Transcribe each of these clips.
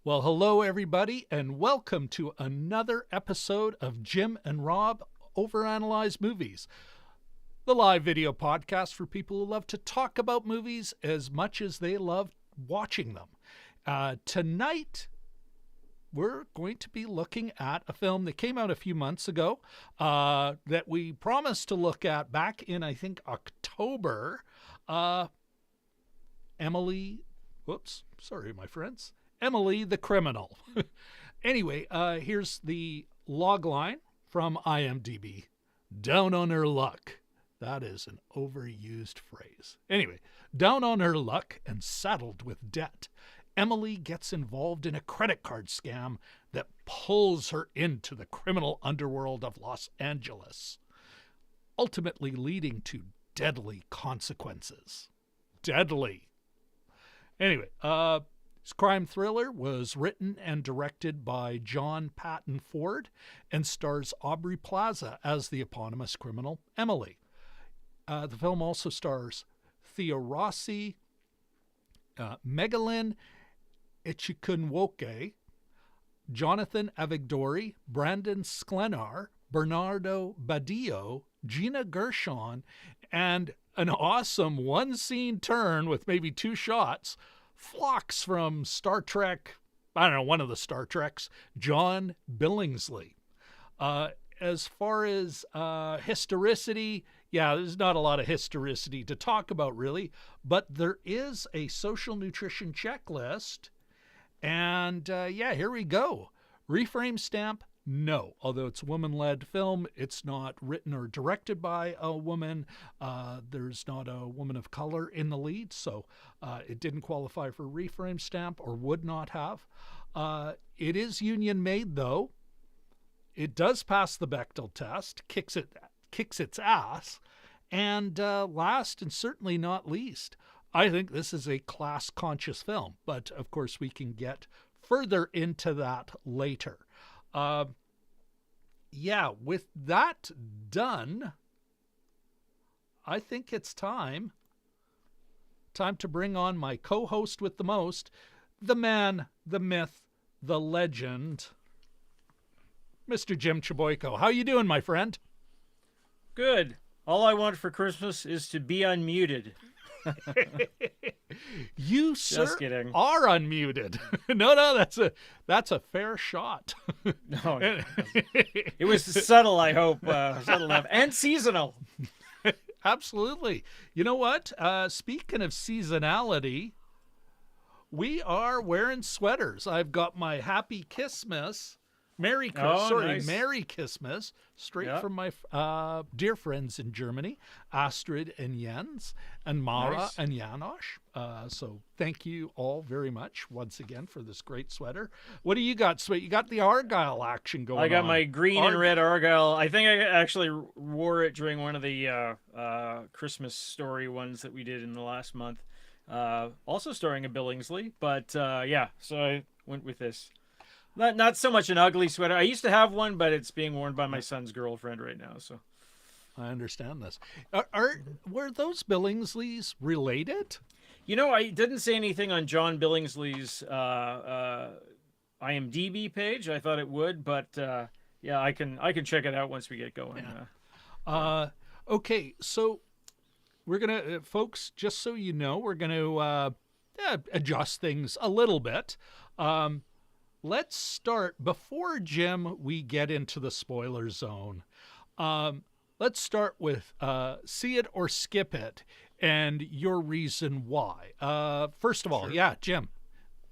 Well, hello, everybody, and welcome to another episode of Jim and Rob Overanalyze Movies, the live video podcast for people who love to talk about movies as much as they love watching them. Tonight, we're going to be looking at a film that came out a few months ago that we promised to look at back in, I think, October. Emily the Criminal. Anyway, here's the log line from IMDb. Down on her luck. That is an overused phrase. Anyway, down on her luck and saddled with debt, Emily gets involved in a credit card scam that pulls her into the criminal underworld of Los Angeles, ultimately leading to deadly consequences. Deadly. Anyway, this crime thriller was written and directed by John Patton Ford and stars Aubrey Plaza as the eponymous criminal Emily. The film also stars Theo Rossi, Megalyn Echikunwoke, Jonathan Avigdori, Brandon Sklenar, Bernardo Badillo, Gina Gershon, and an awesome one-scene turn with maybe two shots, Phlox from Star Trek, I don't know, one of the Star Treks, John Billingsley. As far as historicity, there's not a lot of historicity to talk about, really, but there is a social nutrition checklist. And here we go. Reframe stamp, no. Although it's a woman-led film, it's not written or directed by a woman. There's not a woman of color in the lead, so it didn't qualify for reframe stamp or would not have. It is union-made, though. It does pass the Bechdel test, kicks its ass. And last and certainly not least, I think this is a class-conscious film. But, of course, we can get further into that later. With that done, I think it's time to bring on my co-host with the most, the man, the myth, the legend, Mr. Jim Cheboyko. How you doing, my friend? Good. All I want for Christmas is to be unmuted. You, sir, are unmuted. No, that's a fair shot. No, it was subtle, I hope. Subtle enough. And seasonal. Absolutely. You know what? Speaking of seasonality, we are wearing sweaters. I've got my Happy Kissmas. Merry Christmas, straight from my dear friends in Germany, Astrid and Jens, and Mara and Janosch. So thank you all very much once again for this great sweater. What do you got, Sweet? You got the Argyle action going on. I got my green and red Argyle. I think I actually wore it during one of the Christmas story ones that we did in the last month. Also starring a Billingsley, but so I went with this. Not so much an ugly sweater. I used to have one, but it's being worn by my son's girlfriend right now. So, I understand this. Were those Billingsleys related? You know, I didn't say anything on John Billingsley's IMDb page. I thought it would, but I can check it out once we get going. Okay, so we're gonna, folks. Just so you know, we're gonna adjust things a little bit. Let's start, before, Jim, we get into the spoiler zone. Let's start with See It or Skip It and your reason why. First of all, Jim,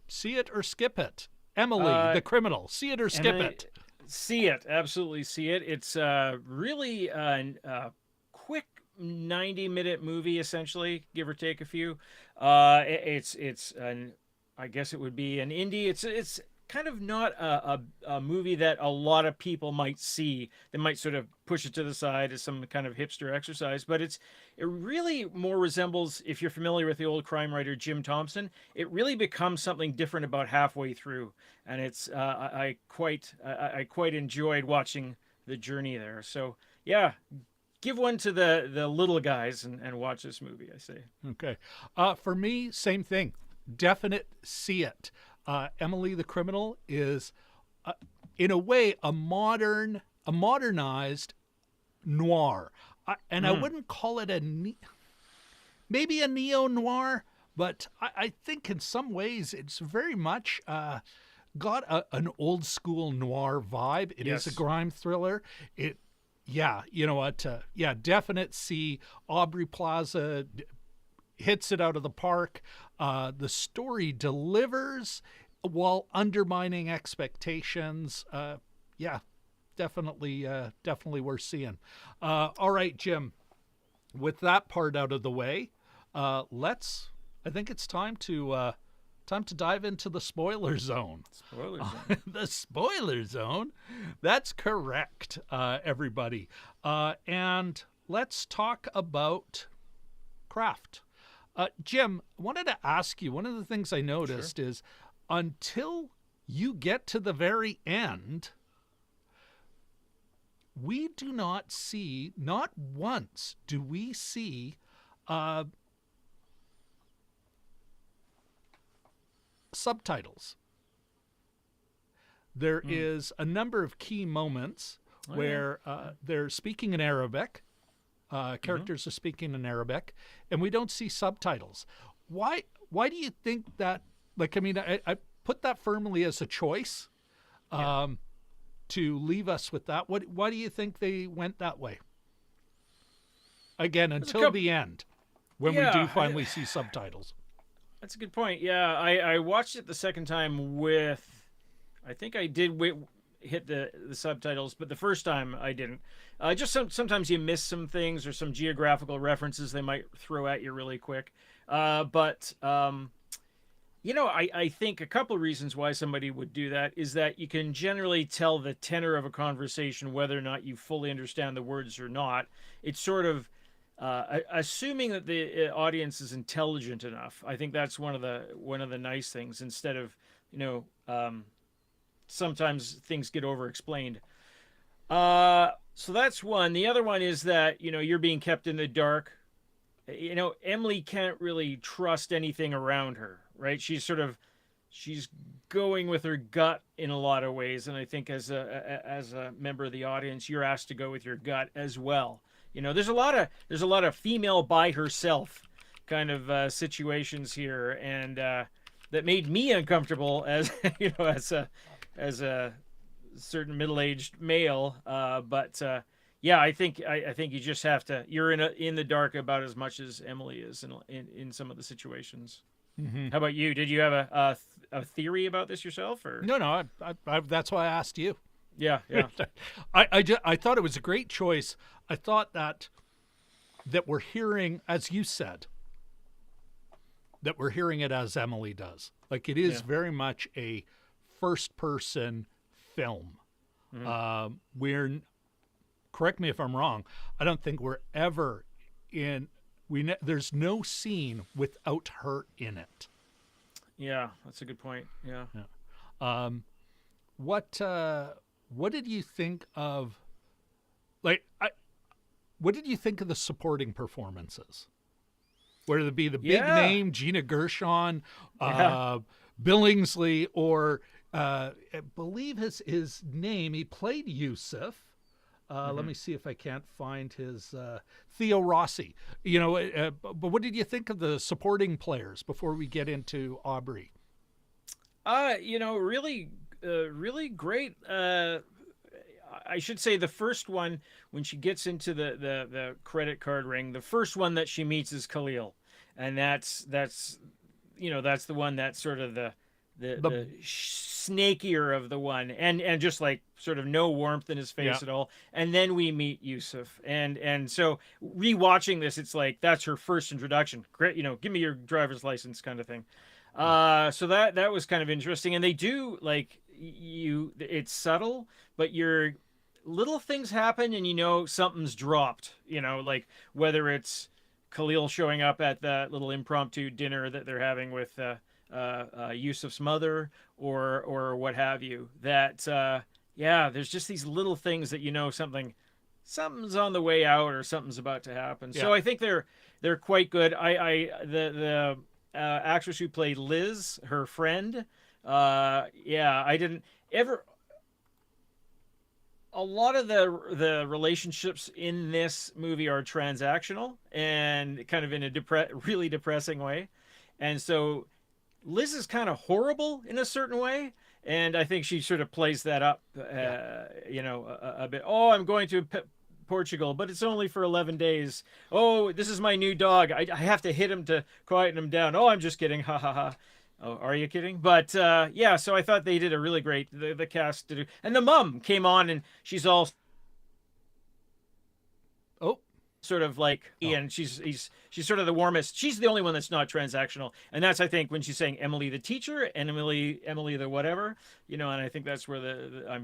see it or skip it? Emily, the criminal, see it or skip it? See it, absolutely see it. It's really a quick 90-minute movie, essentially, give or take a few. It's I guess it would be an indie. It's kind of not a movie that a lot of people might see. They might sort of push it to the side as some kind of hipster exercise, but it really more resembles, if you're familiar with the old crime writer Jim Thompson, it really becomes something different about halfway through, and it's I quite enjoyed watching the journey there. So give one to the little guys and watch this movie, I say. Okay. For me, same thing. Definite see it. Emily the Criminal is, in a way, a modernized noir. I wouldn't call it maybe a neo-noir, but I think in some ways it's very much got an old school noir vibe. It is a crime thriller. Yeah, you know what? Definite C. Aubrey Plaza hits it out of the park. The story delivers while undermining expectations. Definitely worth seeing. All right, Jim. With that part out of the way, I think it's time to dive into the spoiler zone. Spoiler zone. The spoiler zone. That's correct, everybody. And let's talk about Craft. Jim, I wanted to ask you, one of the things I noticed is until you get to the very end, we do not see, not once do we see subtitles. There is a number of key moments where they're speaking in Arabic. Characters are speaking in Arabic, and we don't see subtitles. Why do you think that? Like, I mean, I put that firmly as a choice to leave us with that. Why do you think they went that way? Again, until the end, when we do finally see subtitles. That's a good point. Yeah, I watched it the second time with, I think I did hit the subtitles, but the first time I didn't. Just sometimes you miss some things or some geographical references they might throw at you really quick. But I think a couple of reasons why somebody would do that is that you can generally tell the tenor of a conversation whether or not you fully understand the words or not. It's sort of assuming that the audience is intelligent enough. I think that's one of the nice things, instead of sometimes things get over explained. So that's one. The other one is that you're being kept in the dark. Emily can't really trust anything around her, right? She's going with her gut in a lot of ways, and I think as a member of the audience, you're asked to go with your gut as well. There's a lot of female by herself kind of situations here, and that made me uncomfortable as as a certain middle-aged male. But I think you just have to. You're in the dark about as much as Emily is in some of the situations. Mm-hmm. How about you? Did you have a theory about this yourself, or no? I that's why I asked you. Yeah. I thought it was a great choice. I thought that we're hearing, as you said, that we're hearing it as Emily does. Like, it is very much a first-person film. Mm-hmm. Correct me if I'm wrong, I don't think we're ever there's no scene without her in it. Yeah, that's a good point. Yeah. What did you think of, what did you think of the supporting performances? Whether it be the big name, Gina Gershon, Billingsley, or I believe his name, he played Yusuf. Let me see if I can't find his Theo Rossi. But what did you think of the supporting players before we get into Aubrey? Really great. I should say the first one, when she gets into the credit card ring, the first one that she meets is Khalil, and that's the one that's sort of the snakier of the one, and just like sort of no warmth in his face at all. And then we meet Yusuf, and so rewatching this, it's like that's her first introduction. Great, give me your driver's license kind of thing. So that was kind of interesting, and they do it's subtle, but your little things happen, and something's dropped. Like whether it's Khalil showing up at that little impromptu dinner that they're having with Yusuf's mother, or what have you. That there's just these little things that something's on the way out, or something's about to happen. So I think they're quite good. The actress who played Liz, her friend, Yeah, I didn't ever. A lot of the relationships in this movie are transactional and kind of in a really depressing way, and so Liz is kind of horrible in a certain way, and I think she sort of plays that up, Yeah. a bit. Oh, I'm going to Portugal, but it's only for 11 days. Oh, this is my new dog. I have to hit him to quieten him down. Oh, I'm just kidding. Ha ha ha. Oh, are you kidding? But yeah, so I thought they did a really great the cast did, and the mom came on and she's all Oh, sort of like and she's sort of the warmest. She's the only one that's not transactional, and that's I think when she's saying Emily the teacher and Emily the whatever, and I think that's where I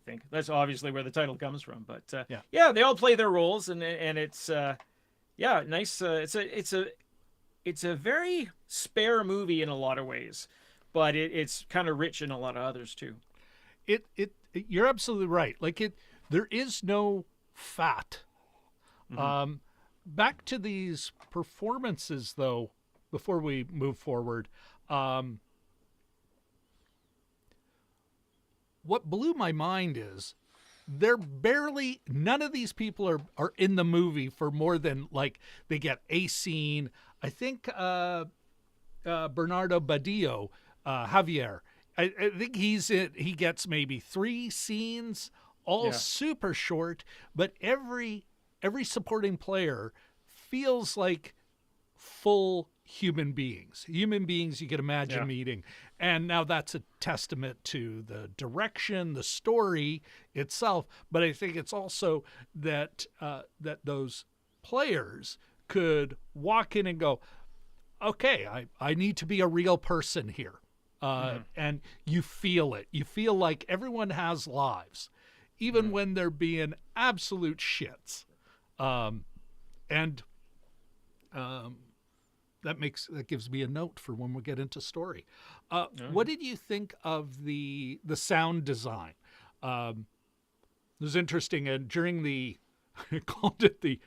think that's obviously where the title comes from. But yeah. yeah, they all play their roles, and it's yeah, nice. It's a very spare movie in a lot of ways, but it's kind of rich in a lot of others too. You're absolutely right. Like there is no fat. Back to these performances, though, before we move forward, what blew my mind is none of these people are in the movie for more than like they get a scene. I think Bernardo Badillo, Javier, I think he gets maybe 3 scenes, all super short, but every supporting player feels like full human beings you could imagine meeting. And now that's a testament to the direction, the story itself, but I think it's also that that those players could walk in and go, okay, I need to be a real person here. And you feel it. You feel like everyone has lives, even when they're being absolute shits. That gives me a note for when we get into story. What did you think of the sound design? It was interesting, and during the I called it the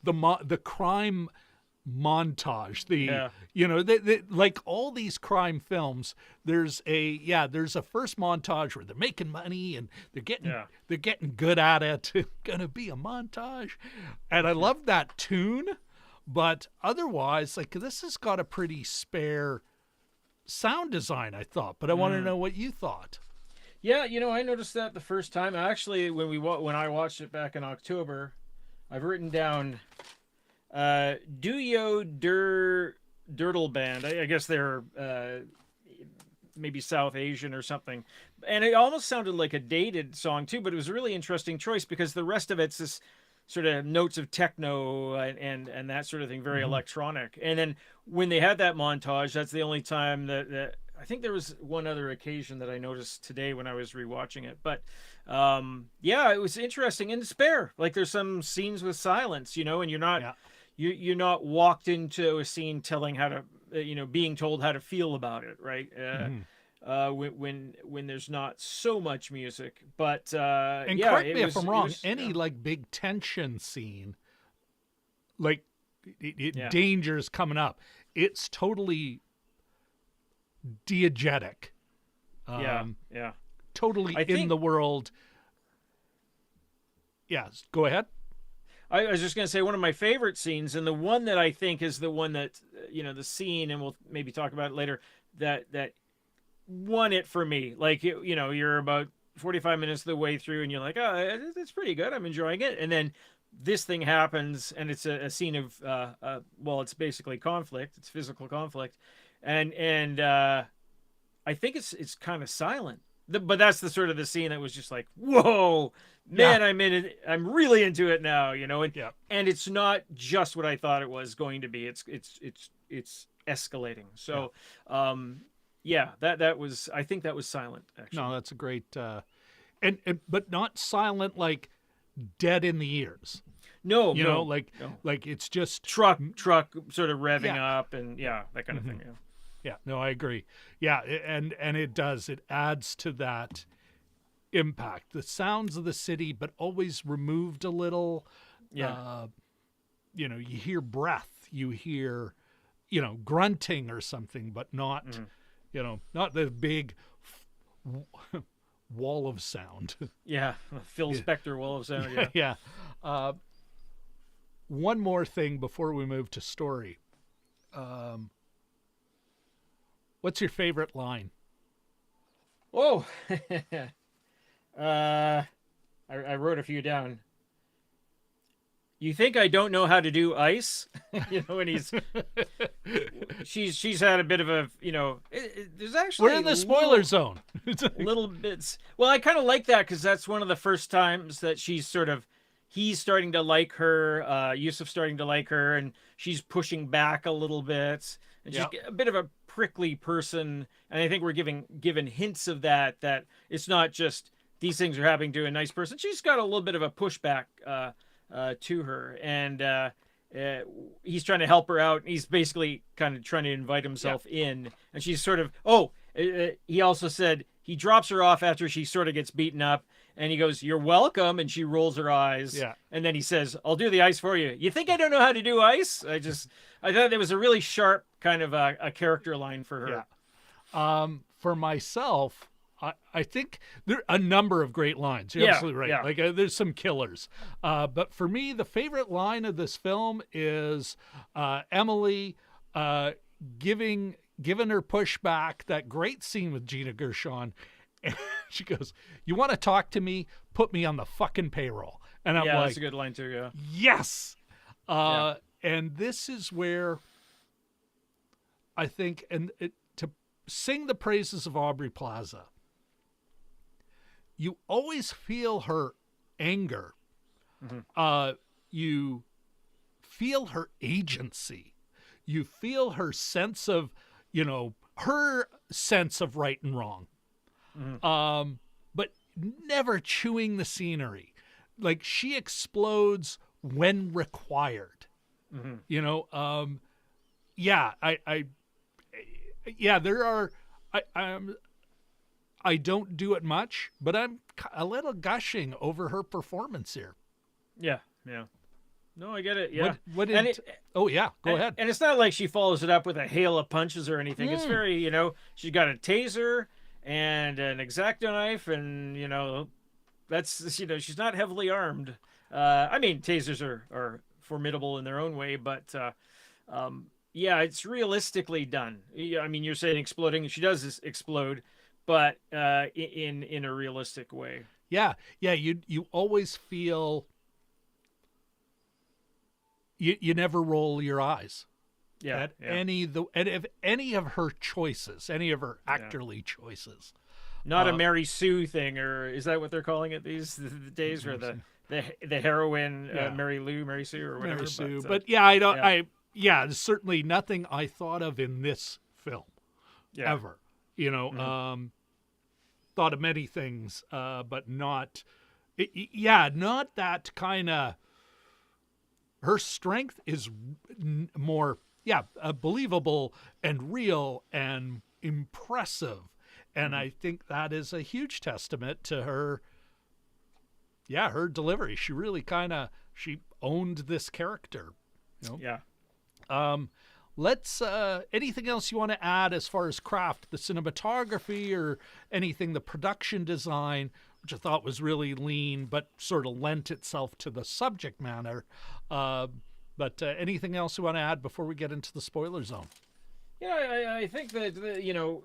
the crime montage. Like all these crime films, there's a first montage where they're making money and they're getting good at it. Gonna be a montage, and I love that tune. But otherwise, like this has got a pretty spare sound design, I thought. But I want to know what you thought. Yeah, I noticed that the first time. Actually, when I watched it back in October, I've written down Duyo Dirtle Band. I guess they're maybe South Asian or something. And it almost sounded like a dated song too, but it was a really interesting choice because the rest of it's this sort of notes of techno and that sort of thing, very electronic. And then when they had that montage, that's the only time that I think there was one other occasion that I noticed today when I was rewatching it. But yeah, it was interesting and spare. Like there's some scenes with silence, and you're not you're not walked into a scene telling how to being told how to feel about it, right? When there's not so much music, but and correct me if I'm wrong. Any like big tension scene, like danger's coming up, it's totally diegetic. Totally in the world. Yeah, go ahead. I was just going to say one of my favorite scenes, and the one that I think is the one that the scene, and we'll maybe talk about it later. That won it for me. Like you're about 45 minutes of the way through, and you're like, oh, it's pretty good. I'm enjoying it. And then this thing happens, and it's a scene of well, it's basically conflict. It's physical conflict, and I think it's kind of silent. But that's the sort of the scene that was just like, whoa, man, I'm in it. I'm really into it now, and it's not just what I thought it was going to be. It's escalating. So, that was, I think that was silent, actually. No, that's a great, but not silent, like dead in the ears. No, like it's just truck sort of revving up and that kind of thing. Yeah, no, I agree. Yeah, and it does. It adds to that impact. The sounds of the city, but always removed a little. Yeah. You hear breath. You hear, grunting or something, but not, not the big wall of sound. Yeah, Phil Spector Wall of Sound. Yeah. Yeah. One more thing before we move to story. What's your favorite line? Oh, I wrote a few down. You think I don't know how to do ice? When she's had a bit of a, there's actually We're in the spoiler zone. Little bits. Well, I kind of like that because that's one of the first times that he's starting to like her, Yusuf's starting to like her, and she's pushing back a little bit, and she's a bit of a prickly person. And I think we're given hints of that it's not just these things are happening to a nice person. She's got a little bit of a pushback to her, and he's trying to help her out. And he's basically kind of trying to invite himself in, and she's sort of. He also said he drops her off after she sort of gets beaten up, and he goes, "You're welcome," and she rolls her eyes. Yeah. And then he says, "I'll do the ice for you." You think I don't know how to do ice? I thought it was a really sharp kind of a character line for her. Yeah. For myself, I think there are a number of great lines. You're absolutely right. Yeah. Like there's some killers. But for me, the favorite line of this film is Emily giving her pushback. That great scene with Gina Gershon. And she goes, "You want to talk to me? Put me on the fucking payroll." And I'm like, that's a good line too. Yeah. Yes. And this is where I think, to sing the praises of Aubrey Plaza, you always feel her anger. Mm-hmm. You feel her agency. You feel her sense of, her sense of right and wrong. Mm-hmm. But never chewing the scenery. Like she explodes when required. Mm-hmm. There are, I don't do it much, but I'm a little gushing over her performance here. Yeah. No, I get it. Yeah. Go ahead. And it's not like she follows it up with a hail of punches or anything. It's very, she's got a taser and an X-Acto knife, and that's she's not heavily armed. I mean, tasers are formidable in their own way, but it's realistically done. I mean, you're saying exploding. She does explode, but in a realistic way. Yeah. You always feel you never roll your eyes. At any of her choices, any of her actorly choices. Not a Mary Sue thing, or is that what they're calling it these days, or the heroine Mary Sue, or whatever. Mary Sue, but I don't. There's certainly nothing I thought of in this film ever. Thought of many things, but not. Not that kind of. Her strength is more, believable and real and impressive. And I think that is a huge testament to her. Yeah, her delivery. She really she owned this character. Yeah. Let's, anything else you want to add as far as craft, the cinematography or anything, the production design, which I thought was really lean, but sort of lent itself to the subject matter. But anything else you want to add before we get into the spoiler zone? Yeah, I think that,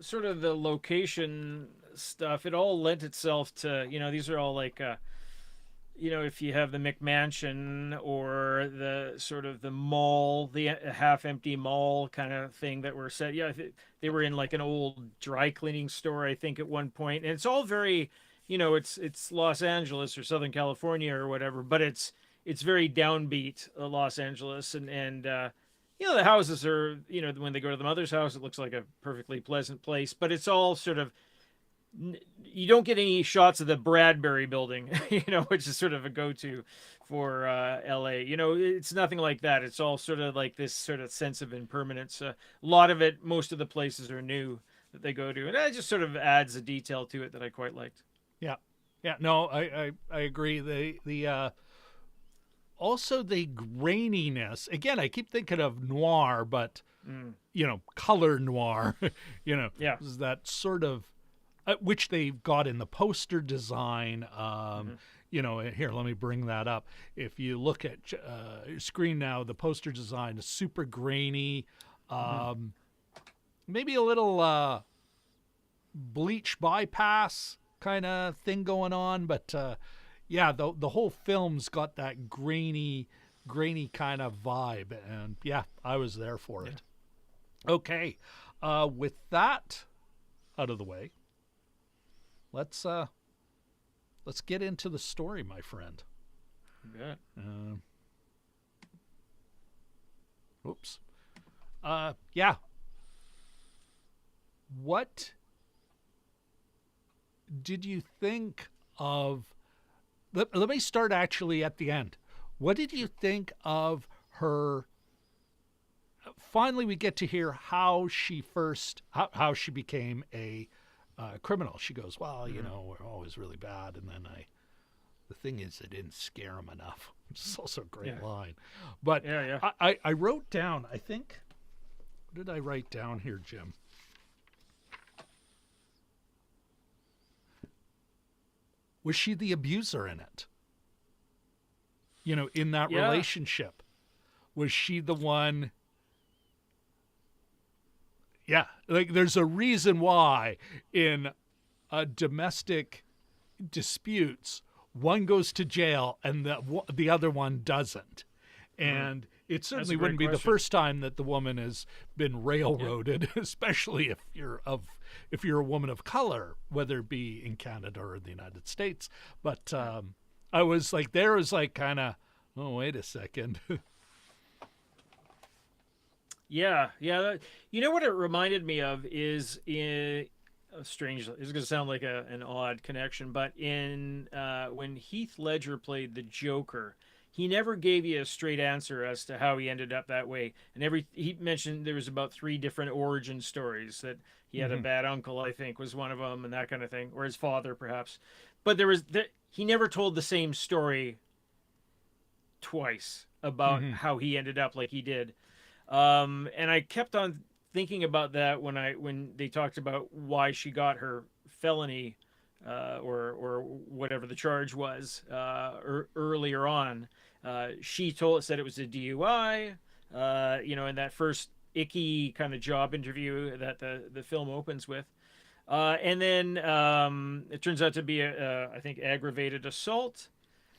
sort of the location stuff, it all lent itself to, these are all like, if you have the McMansion or the sort of the mall, the half-empty mall kind of thing that were set. Yeah, they were in like an old dry cleaning store, I think, at one point. And it's all very, it's Los Angeles or Southern California or whatever, but it's very downbeat, Los Angeles. And the houses are, when they go to the mother's house, it looks like a perfectly pleasant place, but it's all sort of, you don't get any shots of the Bradbury building, which is sort of a go-to for LA. It's nothing like that. It's all sort of like this sort of sense of impermanence. A lot of it, most of the places are new that they go to, and that just sort of adds a detail to it that I quite liked. Yeah. No, I agree. The also the graininess. Again, I keep thinking of noir, but Mm. color noir. Yeah. Is that sort of which they've got in the poster design. Here, let me bring that up. If you look at screen now, the poster design is super grainy. Maybe a little bleach bypass kind of thing going on, but the whole film's got that grainy kind of vibe, and I was there for it. Okay, with that out of the way, let's get into the story, my friend. Yeah. Oops. What did you think of? Let me start actually at the end. What did you think of her? Finally, we get to hear how she became a criminal. She goes, well, we're always really bad, and then the thing is, I didn't scare him enough. It's also a great line. But I wrote down, I think, what did I write down here, Jim? Was she the abuser in it? In that relationship? Was she the one? Yeah, like there's a reason why in domestic disputes, one goes to jail and the other one doesn't. And it certainly wouldn't be the first time that the woman has been railroaded, especially if you're a woman of color, whether it be in Canada or the United States. But I was like, kind of, oh, wait a second. Yeah. You know what it reminded me of is strange. It's going to sound like an odd connection, but in when Heath Ledger played the Joker, he never gave you a straight answer as to how he ended up that way. And he mentioned there was about 3 different origin stories, that he had a bad uncle, I think, was one of them, and that kind of thing, or his father, perhaps. But he never told the same story twice about how he ended up like he did. And I kept on thinking about that when they talked about why she got her felony or whatever the charge was earlier on. She said it was a DUI, in that first icky kind of job interview that the film opens with. And then it turns out to be I think aggravated assault.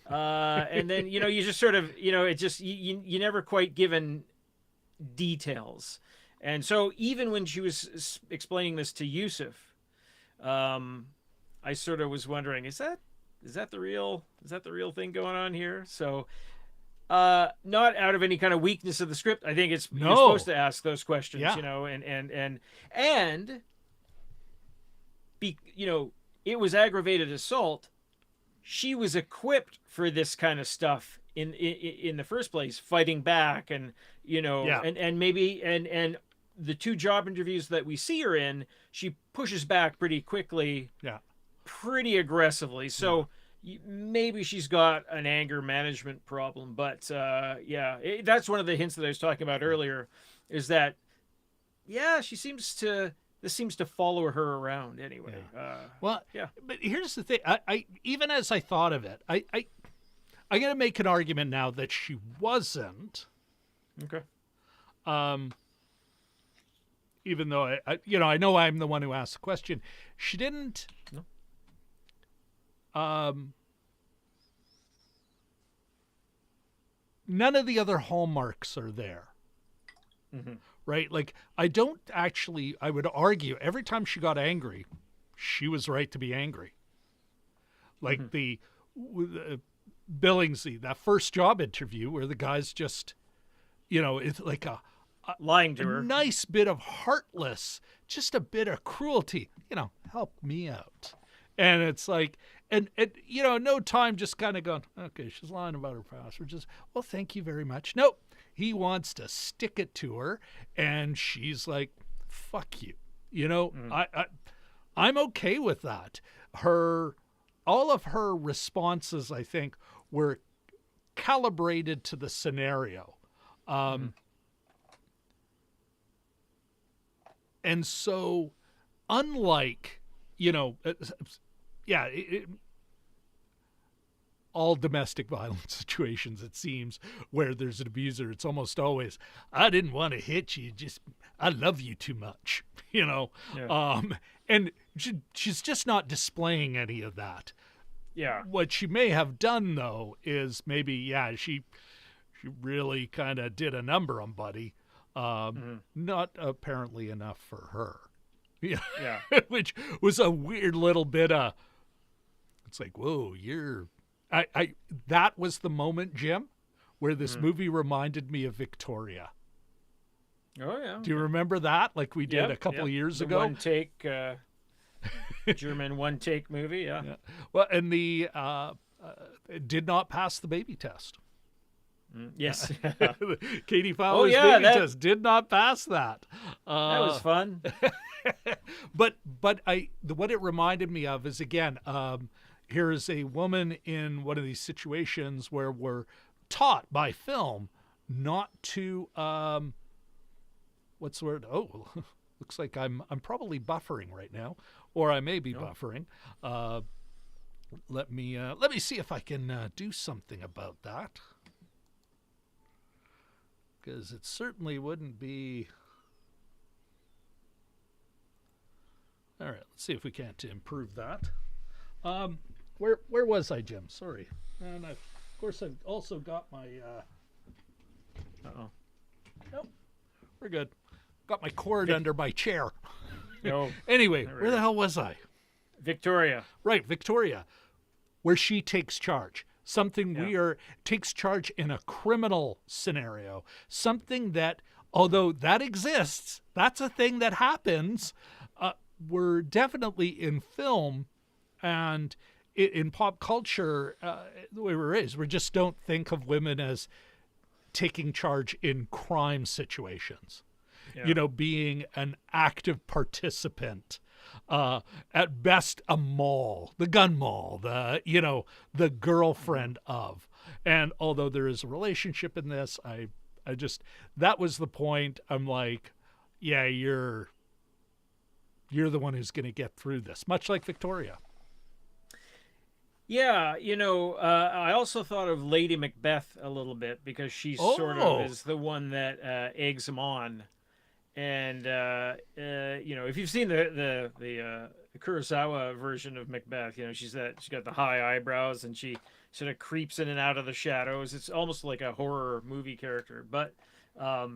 And then, you just sort of, it just, you never quite given details. And so even when she was explaining this to Yusuf, I sort of was wondering, is that the real thing going on here? So not out of any kind of weakness of the script. I think you're supposed to ask those questions, and it was aggravated assault. She was equipped for this kind of stuff in the first place, fighting back, and and maybe and the 2 job interviews that we see her in, she pushes back pretty quickly, pretty aggressively. So maybe she's got an anger management problem. But that's one of the hints that I was talking about earlier, is that this seems to follow her around anyway. But here's the thing. I even as I thought of it, I'm going to make an argument now that she wasn't. Okay. Even though I know I'm the one who asked the question, she didn't. No. None of the other hallmarks are there. Right? Like, I would argue every time she got angry, she was right to be angry. Like the Billingsley, that first job interview where the guy's just, it's like lying to her. Nice bit of heartless, just a bit of cruelty, help me out. And it's like, and no time just kind of going, okay, she's lying about her past. We're just, well, thank you very much. Nope. He wants to stick it to her, and she's like, fuck you. I'm okay with that. All of her responses, I think, were calibrated to the scenario. And so, unlike, all domestic violence situations, it seems, where there's an abuser, it's almost always, I didn't want to hit you, just, I love you too much, Yeah. And she's just not displaying any of that. Yeah. What she may have done, though, is maybe, she really kind of did a number on Buddy. Not apparently enough for her. Yeah. Which was a weird little bit of, it's like, whoa, that was the moment, Jim, where this movie reminded me of Victoria. Oh, yeah. Do you remember that? Like we did a couple of years ago? One take, German one take movie. Yeah. Well, and the it did not pass the baby test. Yes. Katie Fowler's baby test did not pass that. That was fun. But what it reminded me of is, again, here is a woman in one of these situations where we're taught by film not to what's the word? Oh, looks like I'm probably buffering right now, or I may be buffering. Let me see if I can do something about that, because it certainly wouldn't be. All right, let's see if we can't improve that. Where was I, Jim? Sorry. And of course, I've also got my. Uh-oh. Nope, we're good. Got my cord under my chair. No. Anyway, where the hell was I? Victoria. Right, Victoria, where she takes charge. Something takes charge in a criminal scenario. Something that, although that exists, that's a thing that happens. We're definitely in film and in pop culture, the way we're raised, we just don't think of women as taking charge in crime situations. Being an active participant, at best a mall, the gun mall, the girlfriend of. And although there is a relationship in this, I just, that was the point. I'm like, yeah, you're the one who's going to get through this, much like Victoria. Yeah, I also thought of Lady Macbeth a little bit, because she sort of is the one that eggs him on. And if you've seen the Kurosawa version of Macbeth, she's got the high eyebrows and she sort of creeps in and out of the shadows. It's almost like a horror movie character. But a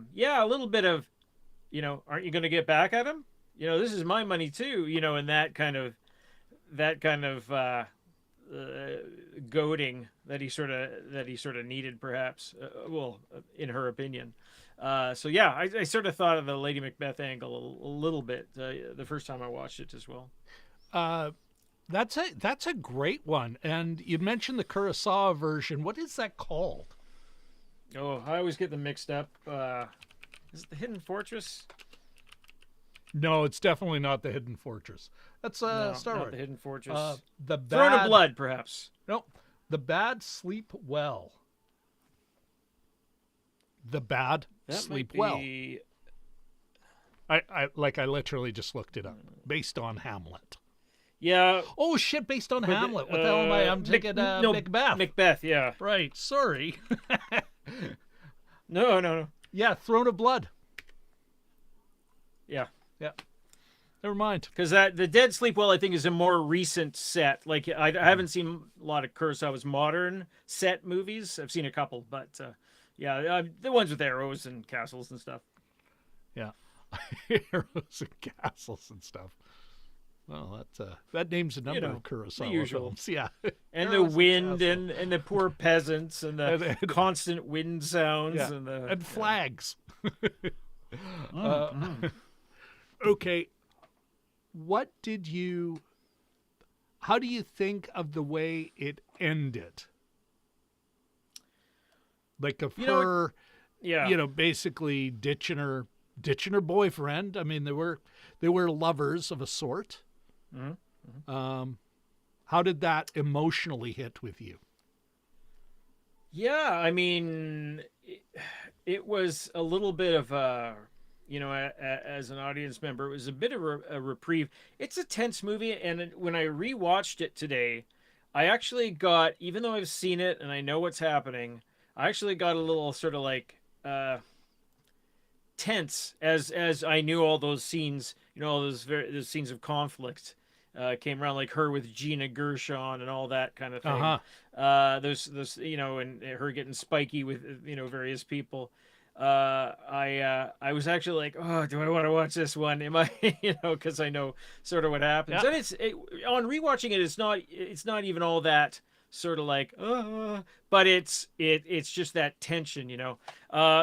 little bit of, aren't you going to get back at him? This is my money too. And that kind of goading that he sort of needed, perhaps. In her opinion. I sort of thought of the Lady Macbeth angle a little bit the first time I watched it as well. That's a great one. And you mentioned the Kurosawa version. What is that called? Oh, I always get them mixed up. Is it the Hidden Fortress? No, it's definitely not the Hidden Fortress. That's Star Wars. Not the Hidden Fortress. The Throne of Blood, perhaps. No, The Bad Sleep Well. The Bad Sleep Well. I literally just looked it up. Based on Hamlet. Yeah. Oh shit! Based on Hamlet. What the hell am I? I'm thinking Macbeth. Macbeth. Yeah. Right. Sorry. No. Yeah, Throne of Blood. Yeah. Never mind. Because the Dead Sleep Well, I think, is a more recent set. Like I haven't seen a lot of Kurosawa's modern set movies. I've seen a couple, but the ones with arrows and castles and stuff. Yeah, arrows and castles and stuff. Well, that names a number of Kurosawa films. Yeah, and the wind and the poor peasants and the constant wind sounds and flags. Okay, how do you think of the way it ended? Like of her, basically ditching her boyfriend. I mean, they were lovers of a sort. Mm-hmm. How did that emotionally hit with you? Yeah, I mean, it was a little bit of a, as an audience member, it was a bit of a reprieve. It's a tense movie, and when I rewatched it today, I actually got, even though I've seen it and I know what's happening, I actually got a little sort of like tense as I knew all those scenes, all those scenes of conflict came around, like her with Gina Gershon and all that kind of thing. Uh-huh. Those and her getting spiky with various people. I was actually like, oh, do I want to watch this one? Am I, because I know sort of what happens. Yeah. And on rewatching it, it's not even all that sort of like, but it's just that tension.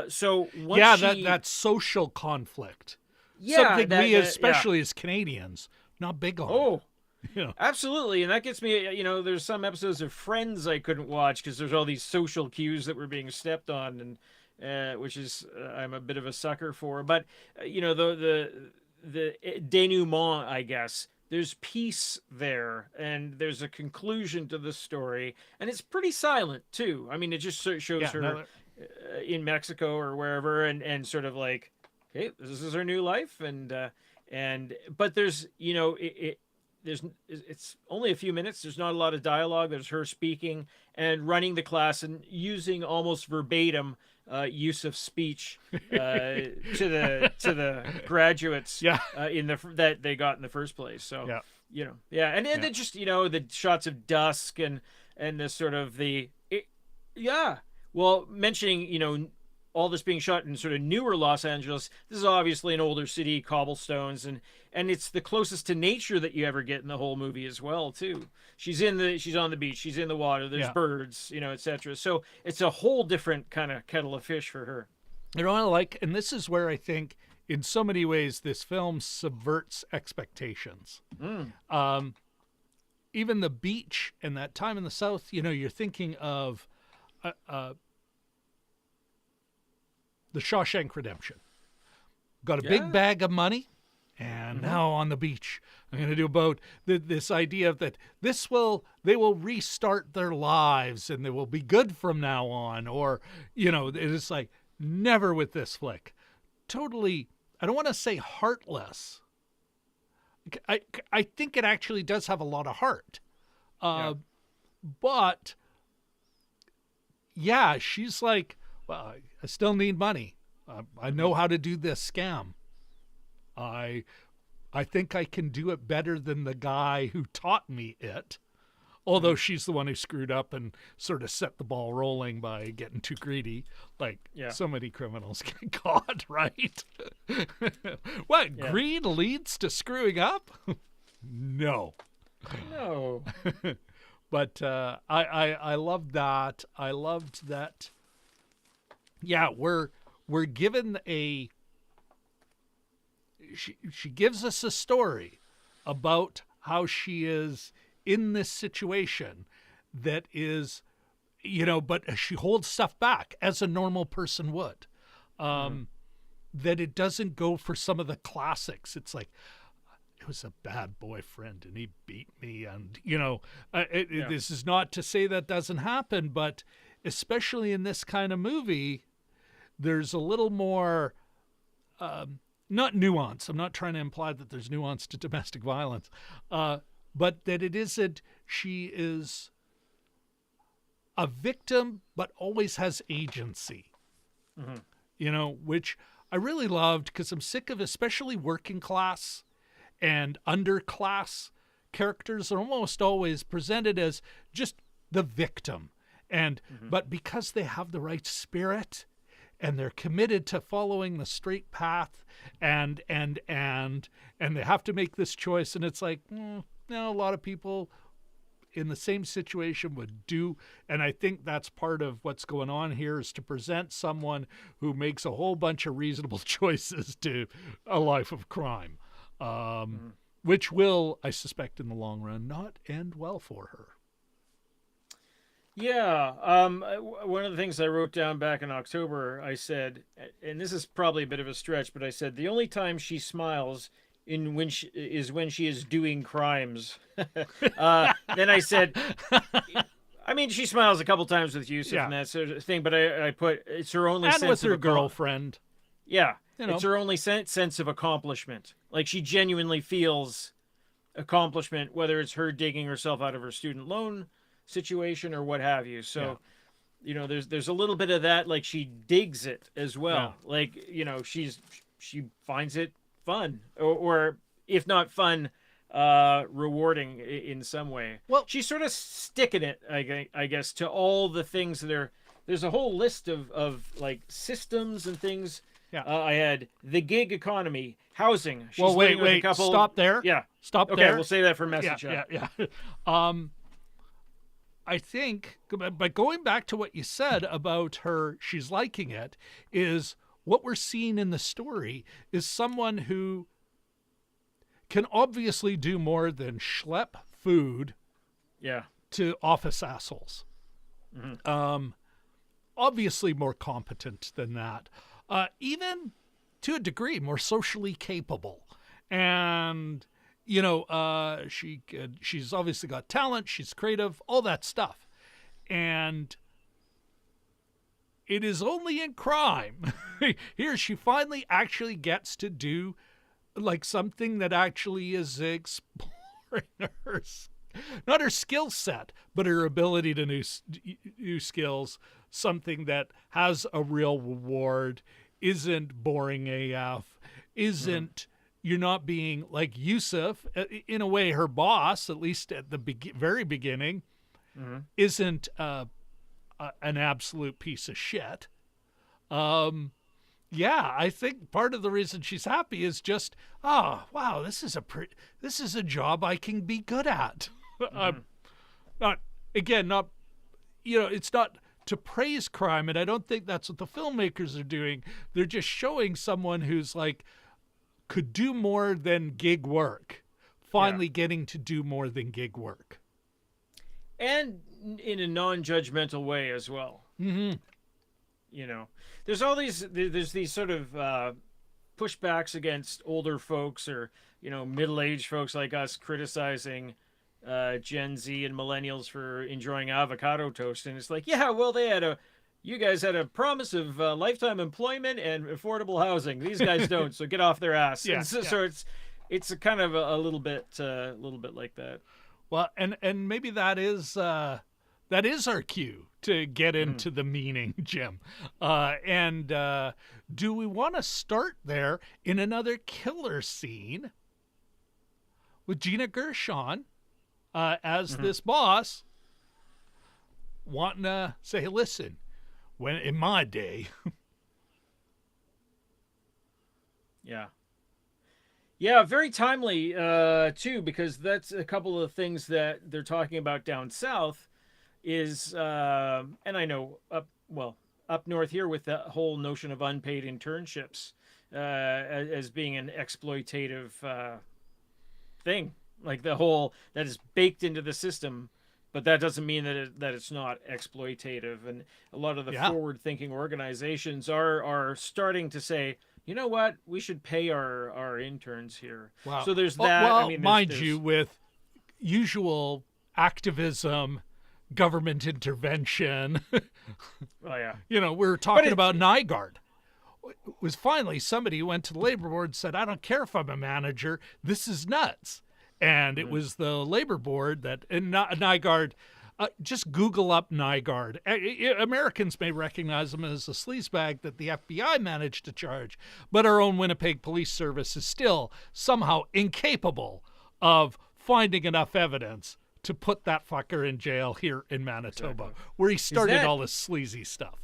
So once Yeah, she, that social conflict. yeah, Something we, yeah. especially as Canadians, not big on. Oh, You know. absolutely. And that gets me, there's some episodes of Friends I couldn't watch because there's all these social cues that were being stepped on, and which is I'm a bit of a sucker for. But the denouement, I guess. There's peace there, and there's a conclusion to the story, and it's pretty silent too. I mean, it just sort of shows Yeah, her in Mexico or wherever, and sort of like, hey, this is her new life, and but there's it's only a few minutes. There's not a lot of dialogue. There's her speaking and running the class and using almost verbatim use of speech to the graduates yeah, in the that they got in the first place. So yeah, yeah, and yeah. then just the shots of dusk and the sort of yeah. Well, mentioning all this being shot in sort of newer Los Angeles. This is obviously an older city, cobblestones, and it's the closest to nature that you ever get in the whole movie as well too. She's on the beach, she's in the water, there's Yeah. birds, etc. So it's a whole different kind of kettle of fish for her. You know, I like, and this is where I think, in so many ways, this film subverts expectations. Um, even the beach and that time in the South, you're thinking of the Shawshank Redemption. Got a big Yeah. bag of money, and now on the beach, I'm going to do about this idea of that they will restart their lives and they will be good from now on. Or, it is like, never with this flick. Totally, I don't want to say heartless. I think it actually does have a lot of heart. Yeah. But yeah, she's like, well, I still need money. I know how to do this scam. I think I can do it better than the guy who taught me it. Although she's the one who screwed up and sort of set the ball rolling by getting too greedy, like Yeah. so many criminals get caught, right? What, Yeah. greed leads to screwing up? No. No. But I loved that. I loved that. Yeah, we're given she gives us a story about how she is in this situation that is, but she holds stuff back as a normal person would. That it doesn't go for some of the classics. It's like, it was a bad boyfriend and he beat me, and this is not to say that doesn't happen, but especially in this kind of movie, there's a little more not nuance. I'm not trying to imply that there's nuance to domestic violence, but that it isn't, she is a victim but always has agency. Which I really loved, because I'm sick of especially working class and underclass characters are almost always presented as just the victim. And but because they have the right spirit and they're committed to following the straight path, and they have to make this choice, and it's like, no, a lot of people in the same situation would do. And I think that's part of what's going on here, is to present someone who makes a whole bunch of reasonable choices to a life of crime, which will, I suspect, in the long run, not end well for her. Yeah. One of the things I wrote down back in October, I said, and this is probably a bit of a stretch, but I said the only time she smiles is when she is doing crimes. Then I said, I mean, she smiles a couple times with Yusuf Yeah. and that sort of thing, but I put it's her only And sense with of her girlfriend. Yeah, You know. it's her only sense of accomplishment. Like she genuinely feels accomplishment, whether it's her digging herself out of her student loan situation or what have you. So, you know, there's a little bit of that. Like she digs it as well. Yeah. Like, you know, she finds it fun, or if not fun, rewarding in some way. Well, she's sort of sticking it, I guess, to all the things that are. There's a whole list of like systems and things. Yeah. I had the gig economy, housing. She's well, living with a wait. couple... Stop there. Yeah. Stop Okay, there. we'll say that for message. Yeah. I think, but going back to what you said about her, she's liking it, is what we're seeing in the story is someone who can obviously do more than schlep food Yeah. to office assholes. Obviously more competent than that. Even to a degree, more socially capable. And, you know, she's obviously got talent, she's creative, all that stuff. And it is only in crime. Here she finally actually gets to do like something that actually is exploring her, not her skill set, but her ability to new skills, something that has a real reward, isn't boring AF, isn't, you're not being like Yusuf, in a way her boss, at least at the very beginning, isn't an absolute piece of shit. Yeah, I think part of the reason she's happy is just, oh, wow, this is a job I can be good at. Not, you know, it's not to praise crime, and I don't think that's what the filmmakers are doing. They're just showing someone who's like, could do more than gig work, finally getting to do more than gig work. And in a non-judgmental way as well. Mm-hmm. You know, there's these sort of pushbacks against older folks or, you know, middle-aged folks like us criticizing Gen Z and millennials for enjoying avocado toast. And it's like, yeah, well, you guys had a promise of lifetime employment and affordable housing. These guys don't, so get off their ass. Yeah, So it's a kind of a little bit like that. Well, and maybe that is our cue to get into the meaning, Jim. And do we want to start there in another killer scene with Gina Gershon as this boss wanting to say, hey, listen, when in my day. Yeah, very timely, too, because that's a couple of things that they're talking about down south is, and I know up north here with the whole notion of unpaid internships as being an exploitative thing, like the whole that is baked into the system, but that doesn't mean that it's not exploitative. And a lot of the forward-thinking organizations are starting to say, you know what? We should pay our interns here. Wow. So there's that. Well, I mean, mind you, with usual activism, government intervention. Oh yeah. You know, we were talking about Nygaard. It was finally somebody who went to the labor board and said, I don't care if I'm a manager. This is nuts. And it was the labor board that, and Nygaard, just Google up Nygaard. Americans may recognize him as a sleazebag that the FBI managed to charge, but our own Winnipeg Police Service is still somehow incapable of finding enough evidence to put that fucker in jail here in Manitoba, where he started all this sleazy stuff.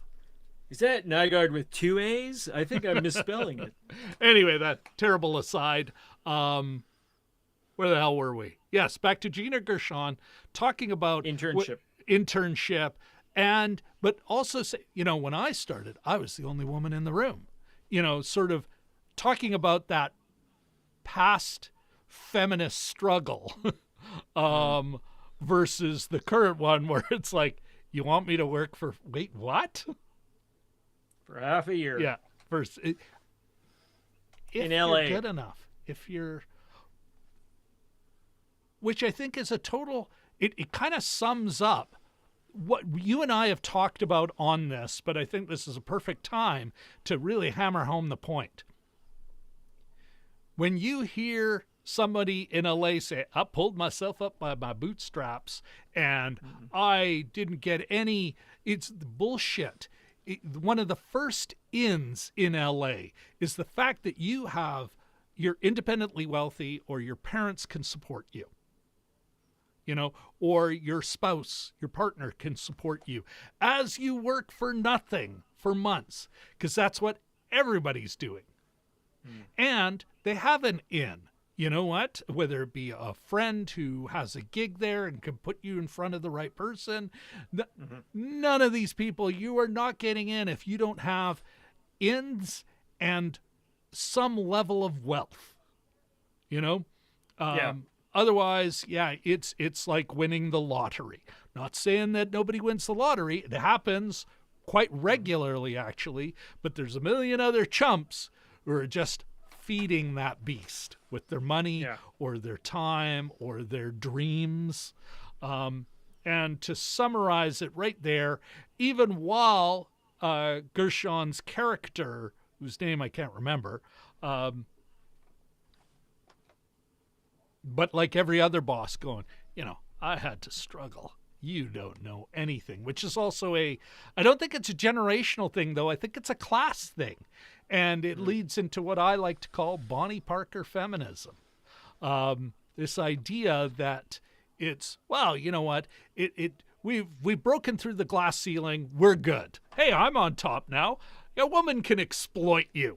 Is that Nygaard with 2 A's? I think I'm misspelling it. Anyway, that terrible aside. Where the hell were we? Yes, back to Gina Gershon talking about internship, but also say, you know, when I started, I was the only woman in the room. You know, sort of talking about that past feminist struggle versus the current one where it's like, you want me to work for what? For half a year. Yeah. First, if in you're LA. good enough, if you're, which I think is a total, it kind of sums up what you and I have talked about on this, but I think this is a perfect time to really hammer home the point. When you hear somebody in LA say, I pulled myself up by my bootstraps and I didn't get any, it's bullshit. One of the first ins in LA is the fact that you're independently wealthy, or your parents can support you. Or your spouse, your partner can support you as you work for nothing for months, because that's what everybody's doing. And they have an in. You know what? Whether it be a friend who has a gig there and can put you in front of the right person, none of these people, you are not getting in if you don't have ins and some level of wealth. Otherwise, it's like winning the lottery. Not saying that nobody wins the lottery. It happens quite regularly, actually, but there's a million other chumps who are just feeding that beast with their money or their time or their dreams. And to summarize it right there, even while Gershon's character, whose name I can't remember, but like every other boss going, I had to struggle. You don't know anything, which is also I don't think it's a generational thing, though. I think it's a class thing. And it leads into what I like to call Bonnie Parker feminism. This idea that it's, well, you know what? We've broken through the glass ceiling. We're good. Hey, I'm on top now. A woman can exploit you,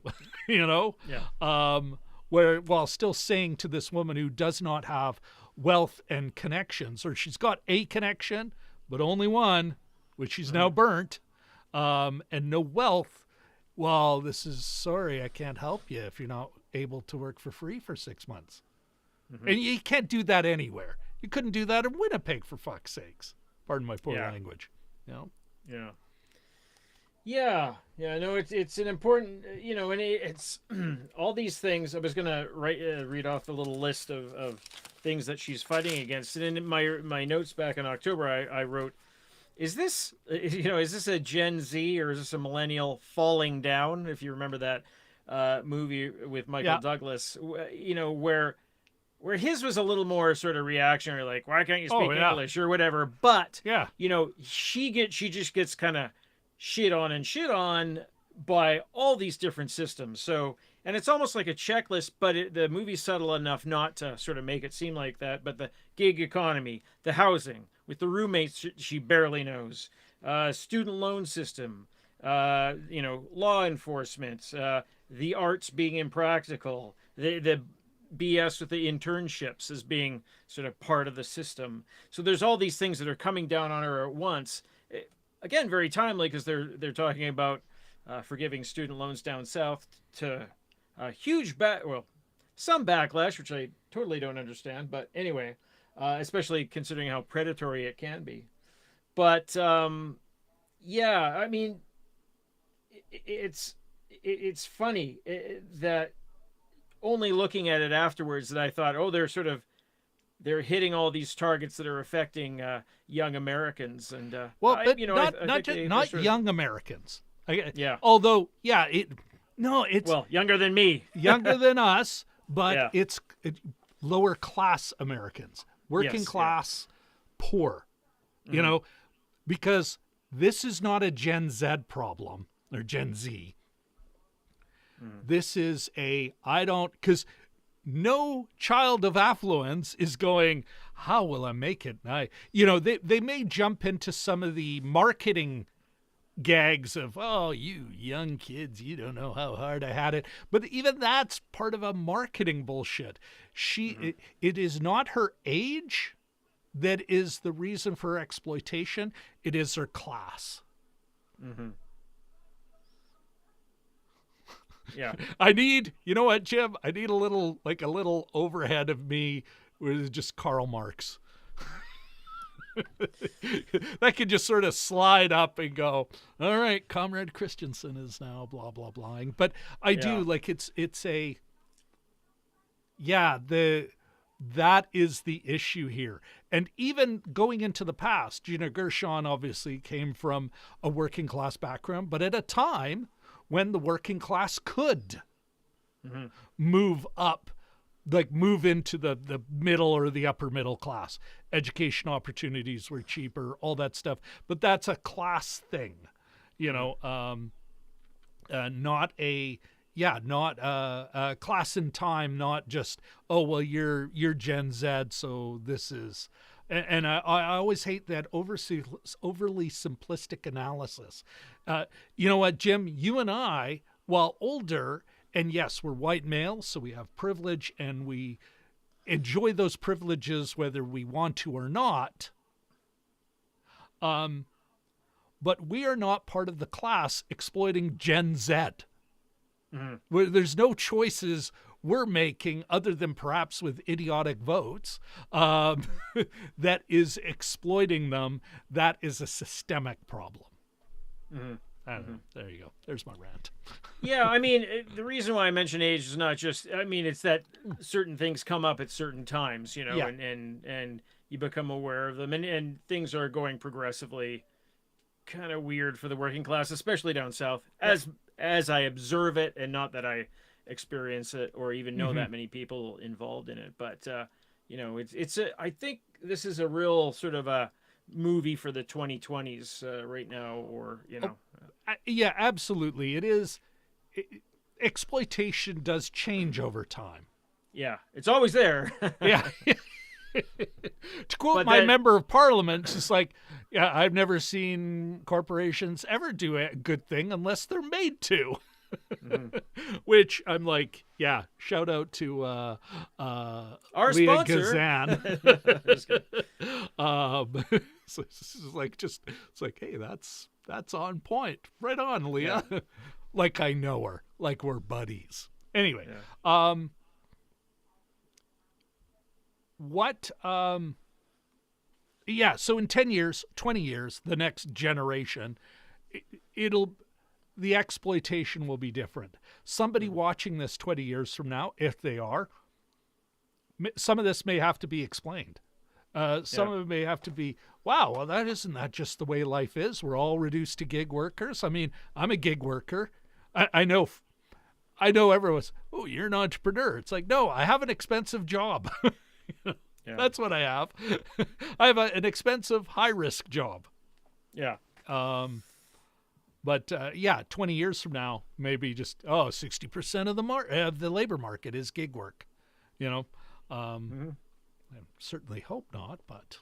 while still saying to this woman who does not have wealth and connections, or she's got a connection, but only one, which she's now burnt, and no wealth. Well, sorry, I can't help you if you're not able to work for free for 6 months. And you can't do that anywhere. You couldn't do that in Winnipeg, for fuck's sakes. Pardon my poor language. Yeah. No, it's an important, and it's all these things. I was going to read off the little list of things that she's fighting against. And in my notes back in October, I wrote, is this a Gen Z or is this a millennial falling down? If you remember that movie with Michael Douglas, where his was a little more sort of reactionary, like, why can't you speak English or whatever? But she just gets kind of shit on by all these different systems. So, and it's almost like a checklist, but the movie's subtle enough not to sort of make it seem like that. But the gig economy, the housing with the roommates she barely knows, student loan system, law enforcement, the arts being impractical, the BS with the internships as being sort of part of the system. So there's all these things that are coming down on her at once. Again, very timely, because they're talking about forgiving student loans down south to huge some backlash, which I totally don't understand. But anyway, especially considering how predatory it can be. But I mean, it's funny that only looking at it afterwards that I thought, they're hitting all these targets that are affecting young Americans, and not young Americans. Although, it's younger than me, younger than us, but it's lower class Americans, working class, poor. Because this is not a Gen Z problem or Gen Z. This is because no child of affluence is going, how will I make it? They may jump into some of the marketing gags of, oh, you young kids, you don't know how hard I had it. But even that's part of a marketing bullshit. It is not her age that is the reason for her exploitation. It is her class. Yeah. I need, you know what, Jim? I need a little overhead of me with just Karl Marx. That could just sort of slide up and go, all right, Comrade Christensen is now blah, blah, blah. But I do, like, the That is the issue here. And even going into the past, Gina Gershon obviously came from a working class background, but at a time when the working class could move up, like move into the middle or the upper middle class. Education opportunities were cheaper, all that stuff. But that's a class thing, not a class in time, not just, oh, well, you're Gen Z, so this is, and I always hate that overly simplistic analysis. You know what, Jim, you and I, while older, and yes, we're white males, so we have privilege and we enjoy those privileges whether we want to or not. But we are not part of the class exploiting Gen Z. Where there's no choices we're making other than perhaps with idiotic votes that is exploiting them. That is a systemic problem. I don't know. There you go. There's my rant. Yeah, I mean, the reason why I mention age is not just, I mean, it's that certain things come up at certain times, Yeah. and you become aware of them, and things are going progressively kind of weird for the working class, especially down south, as I observe it, and not that I experience it or even know that many people involved in it. But I think this is a real sort of a movie for the 2020s right now, or yeah, absolutely. It is. Exploitation does change over time. Yeah, it's always there. Yeah. To quote my member of parliament, it's just like, yeah, I've never seen corporations ever do a good thing unless they're made to. Which I'm like, yeah, shout out to our Leah sponsor, Gazan. So this is like, just, it's like, hey, that's on point. Right on, Leah. Yeah. Like I know her, like we're buddies. Anyway, so in 10 years, 20 years, the next generation, the exploitation will be different. Somebody watching this 20 years from now, if they are, some of this may have to be explained. Some of it may have to be, wow, well, isn't that just the way life is? We're all reduced to gig workers. I mean, I'm a gig worker. I know everyone's, oh, you're an entrepreneur. It's like, no, I have an expensive job. That's what I have. I have an expensive, high-risk job. Yeah. But 20 years from now, maybe just 60% of the labor market is gig work. I certainly hope not, but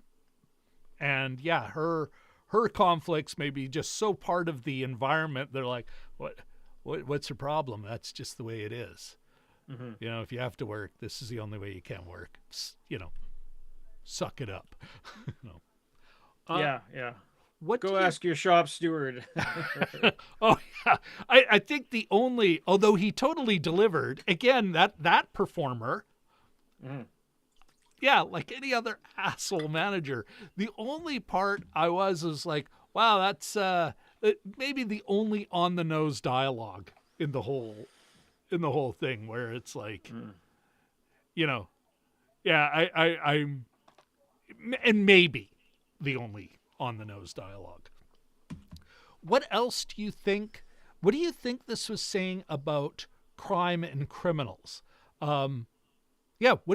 her conflicts may be just so part of the environment. They're like, what's your problem? That's just the way it is. If you have to work, this is the only way you can work. Suck it up. Yeah. Go ask your shop steward. Oh yeah, I think the only, although he totally delivered again, that performer. Yeah, like any other asshole manager. The only part I was like, wow, that's maybe the only on the nose dialogue in the whole thing, where it's like, I'm, and maybe the only on the nose dialogue. What else do you think? What do you think this was saying about crime and criminals? What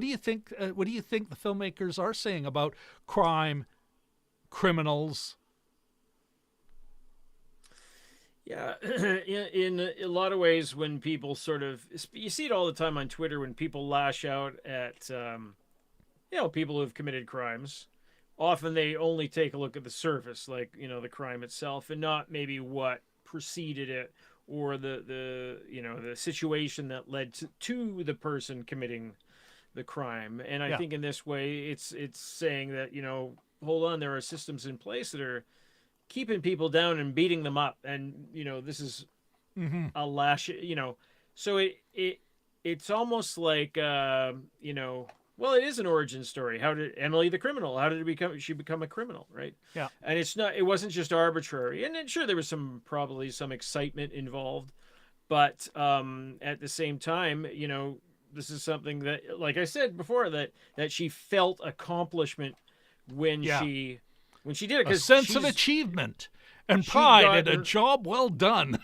do you think? What do you think the filmmakers are saying about crime, criminals? Yeah, in a lot of ways, when people you see it all the time on Twitter, when people lash out at, people who've committed crimes. Often they only take a look at the surface, like, the crime itself, and not maybe what preceded it, or the situation that led to the person committing the crime. And I think in this way, it's saying that, hold on, there are systems in place that are keeping people down and beating them up, and this is a lash, so it's almost like well, it is an origin story. How did Emily the criminal, how did she become a criminal, right? Yeah. And it wasn't just arbitrary. And then, sure, there was probably some excitement involved, but at the same time, This is something that, like I said before, that she felt accomplishment when Yeah. she did it, A because sense of achievement and she pride got and a job well done.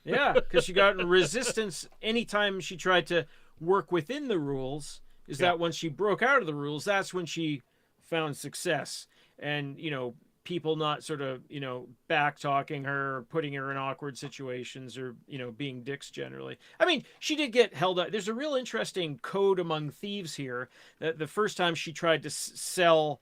yeah, because she got resistance anytime she tried to work within the rules. Is Yeah. that once she broke out of the rules, that's when she found success. And, people not sort of, back talking her or putting her in awkward situations, or, being dicks generally. I mean, she did get held up. There's a real interesting code among thieves here, that the first time she tried to sell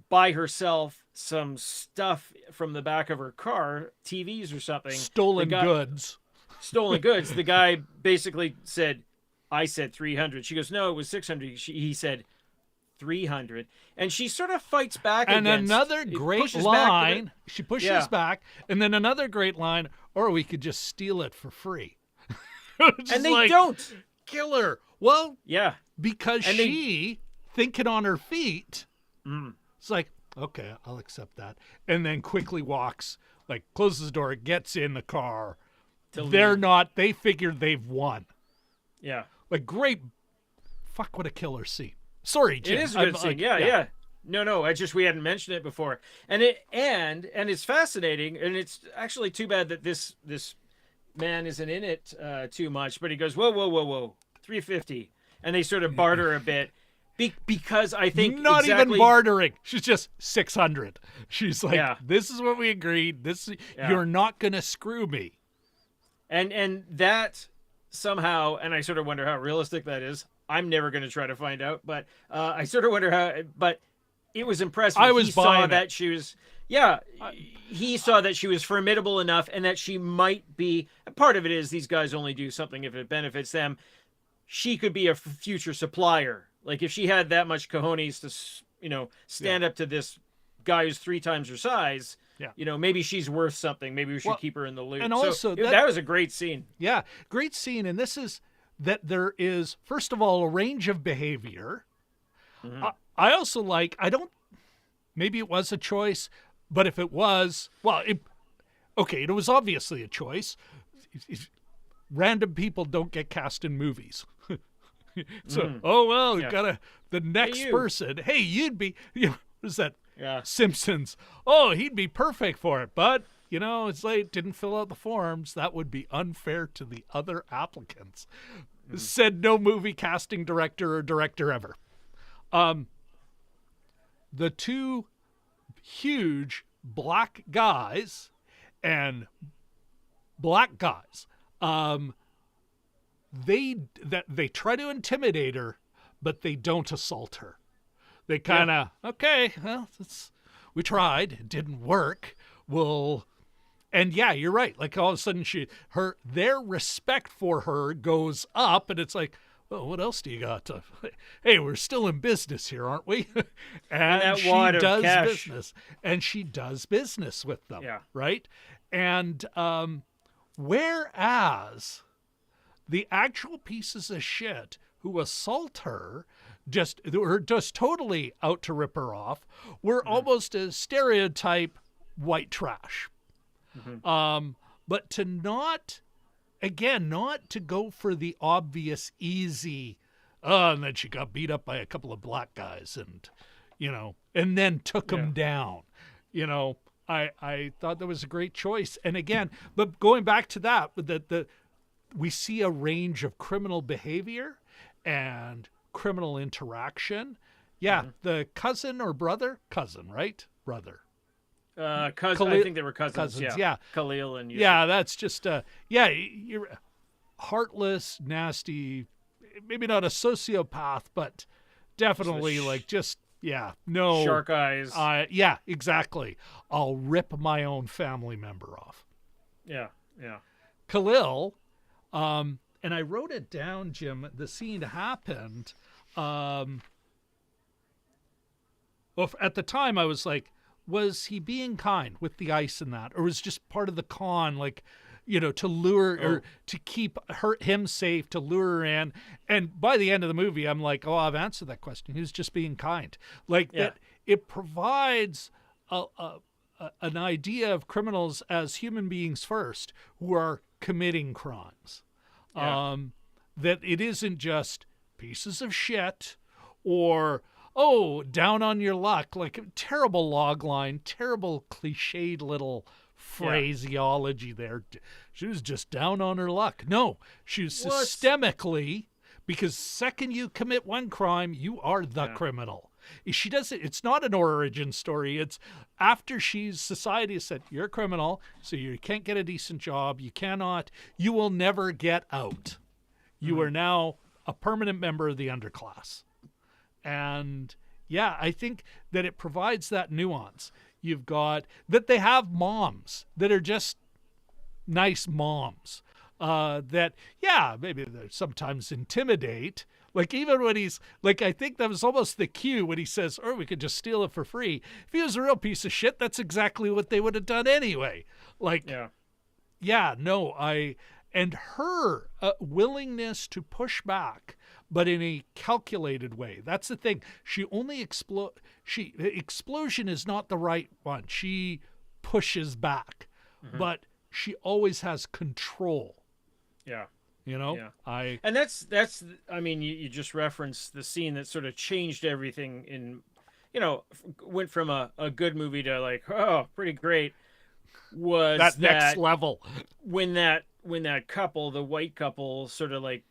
by herself some stuff from the back of her car, TVs or something. Stolen goods. Stolen goods. The guy basically said, I said 300. She goes, no, it was 600. He said 300. And she sort of fights back And against, another great pushes back a bit. line. She pushes Yeah. back. And then another great line, or we could just steal it for free. It's And they like, don't. kill her. Well, Yeah. because And she, thinking on her feet, Mm. it's like, okay, I'll accept that. And then quickly walks, like closes the door, gets in the car. To They're leave. not, they figured they've won. Yeah. Like, great, fuck, what a killer scene. Sorry, Jim. It is a good I'm, scene. Yeah. No, I just, we hadn't mentioned it before. And it's fascinating, and it's actually too bad that this man isn't in it too much, but he goes, whoa, 350. And they sort of barter a bit. Because I think Not exactly, even bartering. She's just 600. She's like, Yeah. this is what we agreed. Yeah. You're not going to screw me. And that somehow, and I sort of wonder how realistic that is. I'm never going to try to find out, but I sort of wonder how. But it was impressive. I was he saw buying that it. she was. Yeah, he saw that she was formidable enough, and that she might be. Part of it is these guys only do something if it benefits them. She could be a future supplier. Like if she had that much cojones to, stand up to this guy who's 3 times her size. Yeah. Maybe she's worth something. Maybe we should Well, keep her in the loop. and So also that was a great scene. Yeah, great scene. And this is that there is, first of all, a range of behavior. Mm-hmm. I also like, maybe it was a choice, but if it was, well, it was obviously a choice. Random people don't get cast in movies. So, Yeah. got the next you. person. Hey, you'd be, what is that? Yeah. Simpsons. Oh, he'd be perfect for it. But, it's late, didn't fill out the forms. That would be unfair to the other applicants. Said no movie casting director or director ever. The 2 huge black guys and black guys, they try to intimidate her, but they don't assault her. They kind of, okay, well, we tried, it didn't work. And yeah, you're right. Like all of a sudden their respect for her goes up, and it's like, well, what else do you got to, hey, we're still in business here, aren't we? And that she wad of does cash. business. And she does business with them. Yeah. Right? And whereas the actual pieces of shit who assault her, who are just totally out to rip her off, were almost a stereotype white trash. But to not to go for the obvious easy, and then she got beat up by a couple of black guys and, and then took them down. I thought that was a great choice. And again, but going back to that, we see a range of criminal behavior and criminal interaction. Yeah, the cousin, right? Brother. Cousin. I think they were cousins. Yeah. Khalil and Yusuf. Yeah, that's just you're heartless, nasty, maybe not a sociopath, but definitely no Shark eyes. Yeah, exactly. I'll rip my own family member off. Yeah. Khalil, and I wrote it down, Jim. The scene happened. Well, at the time, I was like, was he being kind with the ice and that, or was just part of the con, like, to lure or to keep him safe, to lure her in? And by the end of the movie, I'm like, oh, I've answered that question. He was just being kind. Like that. It provides an idea of criminals as human beings first, who are committing crimes. Yeah. That it isn't just pieces of shit, or, oh, down on your luck, like a terrible log line, terrible cliched little phraseology there. She was just down on her luck. No, she was systemically, because second you commit one crime, you are the criminal. She does it. It's not an origin story. It's after society has said, you're a criminal, so you can't get a decent job. You will never get out. You are now a permanent member of the underclass. And yeah, I think that it provides that nuance. You've got that they have moms that are just nice moms that, yeah, maybe they sometimes intimidate. Like even when he's like, I think that was almost the cue when he says, "Oh, we could just steal it for free." If he was a real piece of shit, that's exactly what they would have done anyway. Like, and her willingness to push back, but in a calculated way. That's the thing. She only explosion is not the right one. She pushes back, but she always has control. Yeah. You know, and that's, I mean, you just referenced the scene that sort of changed everything in, went from a good movie to like, oh, pretty great, was that next level. When that couple, the white couple, sort of like,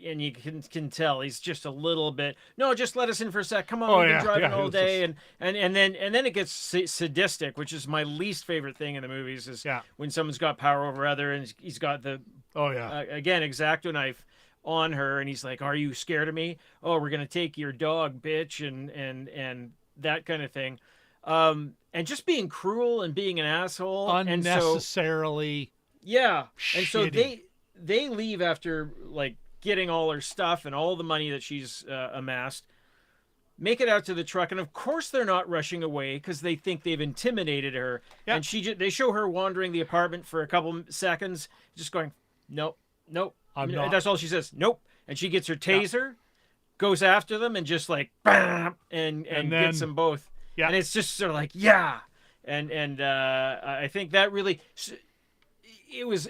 and you can tell he's just a little bit, no, just let us in for a sec. Come on, we've been driving all day. And then it gets sadistic, which is my least favorite thing in the movies is when someone's got power over other and he's got the, again, X-Acto knife on her. And he's like, are you scared of me? Oh, we're going to take your dog, bitch. And that kind of thing. And just being cruel and being an asshole. Unnecessarily. And so they leave after like getting all her stuff and all the money that she's amassed, make it out to the truck. And of course they're not rushing away because they think they've intimidated her. And they show her wandering the apartment for a couple seconds, just going, nope. I'm not. That's all she says. Nope. And she gets her taser, goes after them and just like, bam, and then, gets them both. Yeah. And it's just sort of like, And I think that really, it was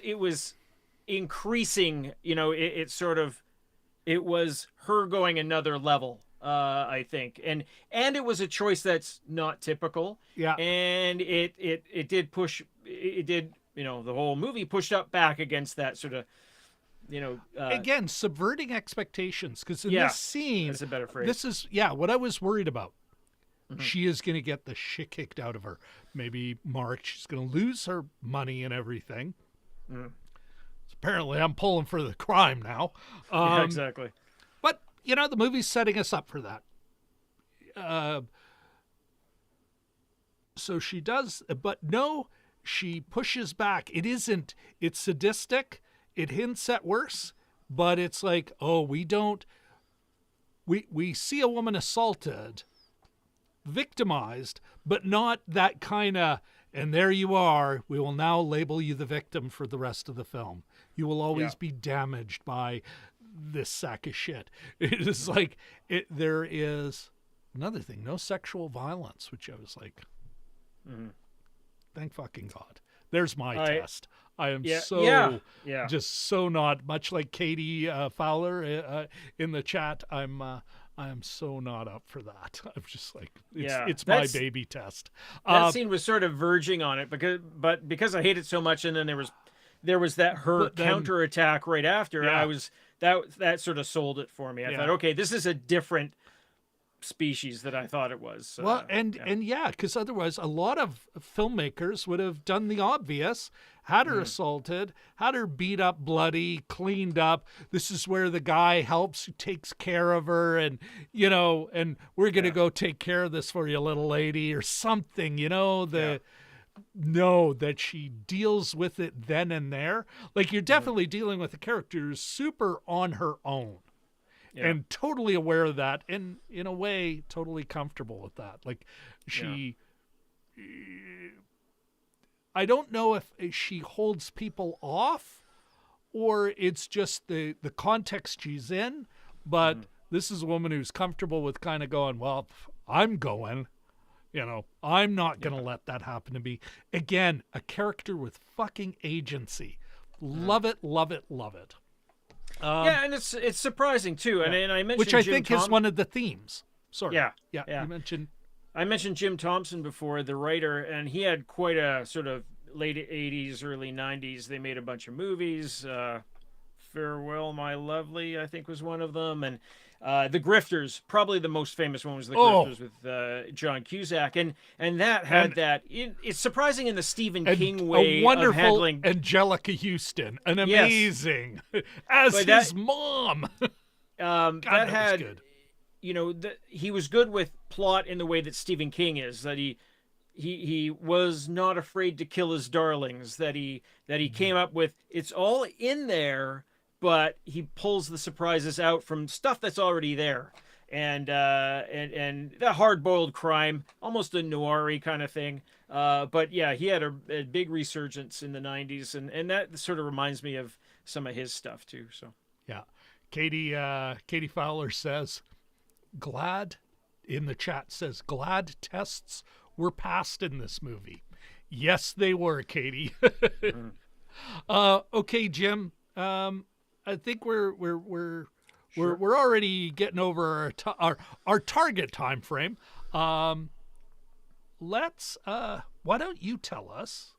increasing, it was her going another level, I think. And it was a choice that's not typical. Yeah. And it did push, the whole movie pushed up back against that sort of, again, subverting expectations. Because in this scene, that's a better phrase. This is, what I was worried about. She is going to get the shit kicked out of her. Maybe she's going to lose her money and everything. Apparently I'm pulling for the crime now. Exactly. But, the movie's setting us up for that. So she does, but no, she pushes back. It's sadistic. It hints at worse, but it's like, oh, we see a woman assaulted, victimized, but not that kind of, and there you are, we will now label you the victim for the rest of the film. You will always be damaged by this sack of shit. It is like, there is another thing, no sexual violence, which I was like, thank fucking God. There's my test. I am just so not, much like Katie Fowler in the chat, I am so not up for that. I'm just like, it's my baby test. That scene was sort of verging on it because I hate it so much, and then there was that counterattack right after. I was that sort of sold it for me. I thought, okay, this is a different species that I thought it was. Because otherwise a lot of filmmakers would have done the obvious, had her assaulted, had her beat up, bloody, cleaned up. This is where the guy helps, who takes care of her, and and we're gonna go take care of this for you, little lady, or something. That she deals with it then and there. Like, you're definitely dealing with a character who's super on her own. And totally aware of that, and in a way, totally comfortable with that. Like, I don't know if she holds people off, or it's just the context she's in, but this is a woman who's comfortable with kind of going, well, I'm going. I'm not going to let that happen to me. Again, a character with fucking agency. Love it, love it, love it. Yeah, and it's surprising too. Yeah. And I mentioned Which I Jim think is one of the themes. Sorry. Yeah, Yeah. yeah. You mentioned. I mentioned Jim Thompson before, the writer, and he had quite a sort of late 80s, early 90s. They made a bunch of movies. Farewell, My Lovely, I think was one of them. And The Grifters, probably the most famous one was The Grifters with John Cusack. And that had it's surprising in the Stephen King way a wonderful of handling. Angelica Houston, an Yes. amazing as But his mom. that was had good. he was good with plot in the way that Stephen King is, that he was not afraid to kill his darlings, that he came up with, it's all in there, but he pulls the surprises out from stuff that's already there. And the hard-boiled crime, almost a noir-y kind of thing. But yeah, he had a big resurgence in the 90s, and that sort of reminds me of some of his stuff too. So Yeah. Katie Fowler says, glad in the chat says, glad tests were passed in this movie. Yes, they were, Katie. Okay, Jim. I think we're already getting over our target time frame. Let's why don't you tell us,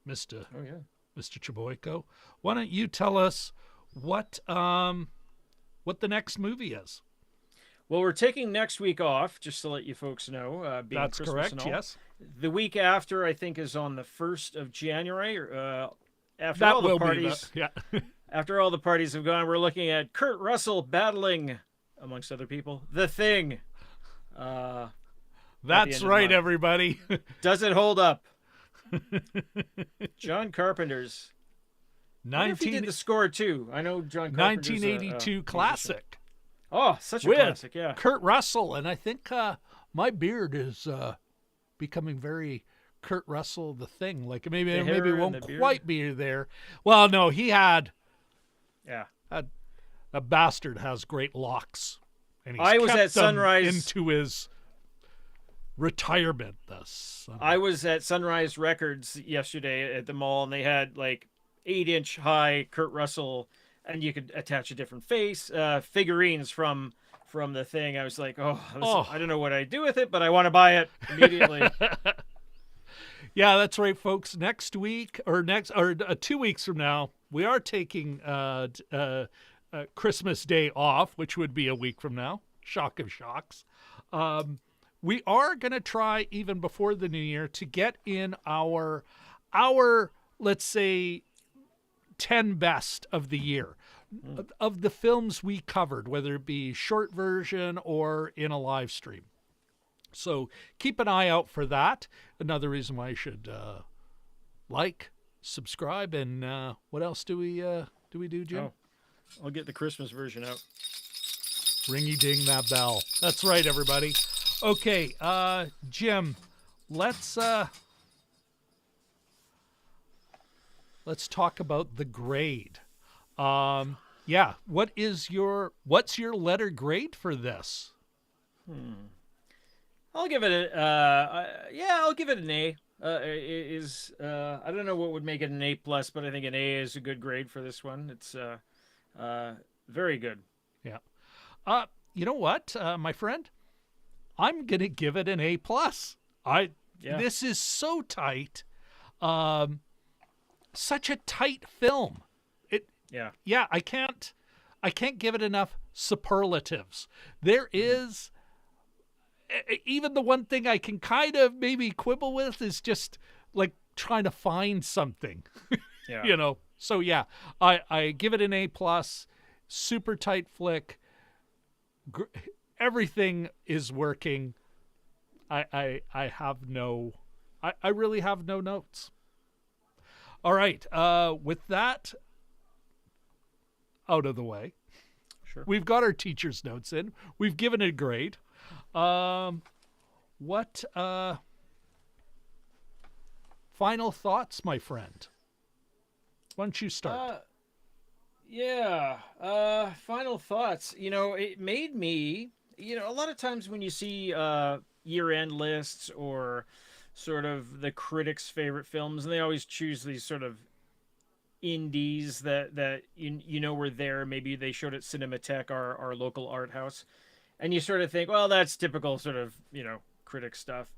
Mr. Chaboyko, why don't you tell us what the next movie is? Well, we're taking next week off, just to let you folks know. Being That's Christmas correct, and all. yes. The week after, I think, is on the 1st of January. After That all the will parties, be yeah. after all the parties have gone, we're looking at Kurt Russell battling, amongst other people, The Thing. That's right, everybody. Does it hold up? John Carpenter's. I wonder if he did the score too. I know John Carpenter's 1982 classic. Oh, such a With classic, yeah. Kurt Russell, and I think my beard is becoming very Kurt Russell the Thing. Like maybe it won't quite be there. Well, no, he had. Yeah. A bastard has great locks, and he's I was kept at Sunrise into his retirement. I was at Sunrise Records yesterday at the mall, and they had like 8-inch high Kurt Russell, and you could attach a different face, figurines from The Thing. I was like, I don't know what I do with it, but I want to buy it immediately. Yeah, that's right, folks. Next week or 2 weeks from now, we are taking Christmas Day off, which would be a week from now. Shock of shocks. We are going to try even before the new year to get in our let's say 10 best of the year of the films we covered, whether it be short version or in a live stream. So keep an eye out for that. Another reason why you should like, subscribe, and what else do we do, Jim? Oh, I'll get the Christmas version out. Ringy ding that bell. That's right, everybody. Okay, Jim, let's talk about the grade. Yeah, what's your letter grade for this? I'll give it I'll give it an A. I don't know what would make it an A+, but I think an A is a good grade for this one. It's very good. Yeah. You know what, my friend? I'm gonna give it an A+. This is so tight. Such a tight film. Yeah, I can't give it enough superlatives. There is even the one thing I can kind of maybe quibble with is just like trying to find something. Yeah. So yeah, I give it an A+. Super tight flick. Everything is working. I really have no notes. All right. With that out of the way, sure, we've got our teacher's notes in. We've given it a grade. What final thoughts, my friend? Why don't you start? Final thoughts. It made me, a lot of times when you see year-end lists or sort of the critics' favorite films, and they always choose these sort of indies that you know were there. Maybe they showed at Cinematheque, our local art house, and you sort of think, well, that's typical sort of critic stuff.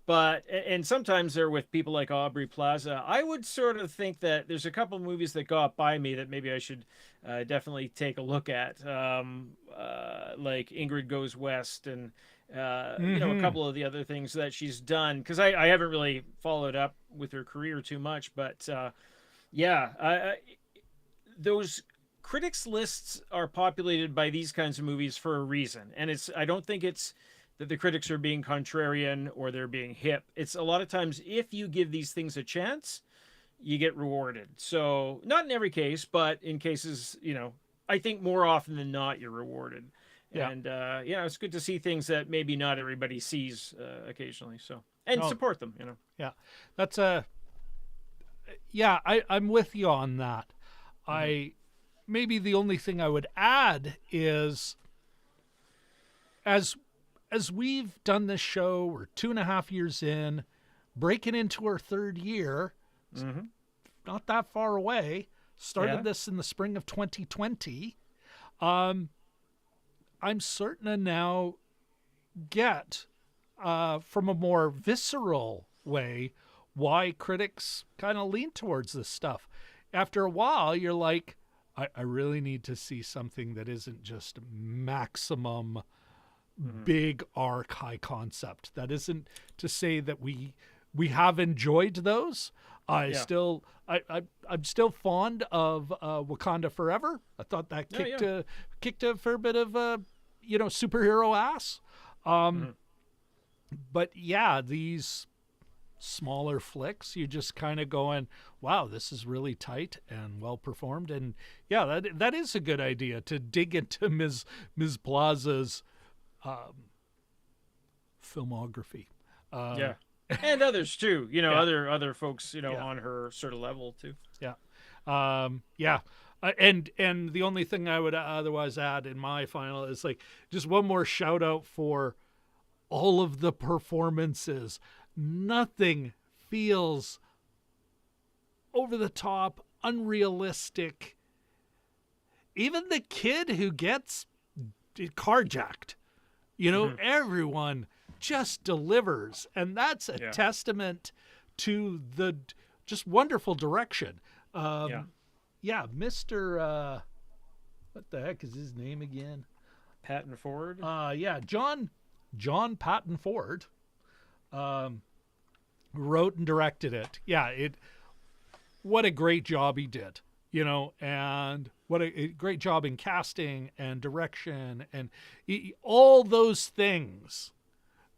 But and sometimes they're with people like Aubrey Plaza. I would sort of think that there's a couple movies that got by me that maybe I should definitely take a look at, like Ingrid Goes West, and a couple of the other things that she's done, because I haven't really followed up with her career too much. But those critics lists are populated by these kinds of movies for a reason, and I don't think it's that the critics are being contrarian or they're being hip. It's a lot of times, if you give these things a chance, you get rewarded. So not in every case, but in cases, I think more often than not, you're rewarded. Yeah. And it's good to see things that maybe not everybody sees occasionally. So, and support them, Yeah, that's I'm with you on that. Maybe the only thing I would add is, as we've done this show, we're 2.5 years in, breaking into our third year, not that far away. Started this in the spring of 2020. I'm certain to now get, from a more visceral way, why critics kind of lean towards this stuff. After a while, you're like, I really need to see something that isn't just maximum big arc high concept. That isn't to say that we have enjoyed those. I'm still fond of Wakanda Forever. I thought that kicked a fair bit of superhero ass. But these smaller flicks, you just kind of going, wow, this is really tight and well performed. And that is a good idea, to dig into Ms. Plaza's filmography. And others too, other folks, on her sort of level too. And the only thing I would otherwise add in my final is like just one more shout out for all of the performances. Nothing feels over the top, unrealistic. Even the kid who gets carjacked, everyone just delivers. And that's a testament to the just wonderful direction. Mr. What the heck is his name again? Patton Ford? John Patton Ford wrote and directed it. What a great job he did, and what a great job in casting and direction and all those things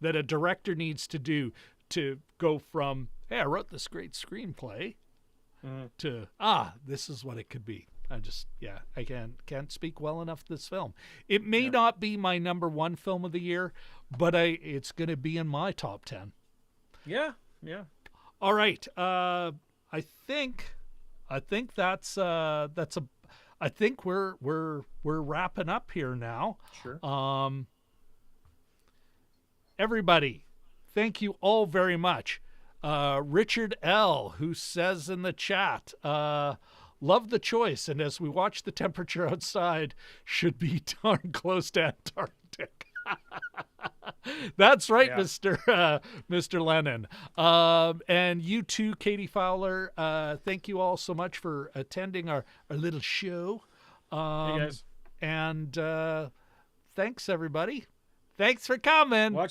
that a director needs to do to go from, hey, I wrote this great screenplay to, this is what it could be. I can't speak well enough this film. It may not be my number one film of the year, but it's going to be in my top 10. Yeah. All right. I think that's I think we're wrapping up here now. Sure. Everybody, thank you all very much. Richard L., who says in the chat, love the choice, and as we watch, the temperature outside should be darn close to Antarctic. That's right, Mr. Lennon. And you too, Katie Fowler. Thank you all so much for attending our little show. Hey guys. And thanks, everybody. Thanks for coming.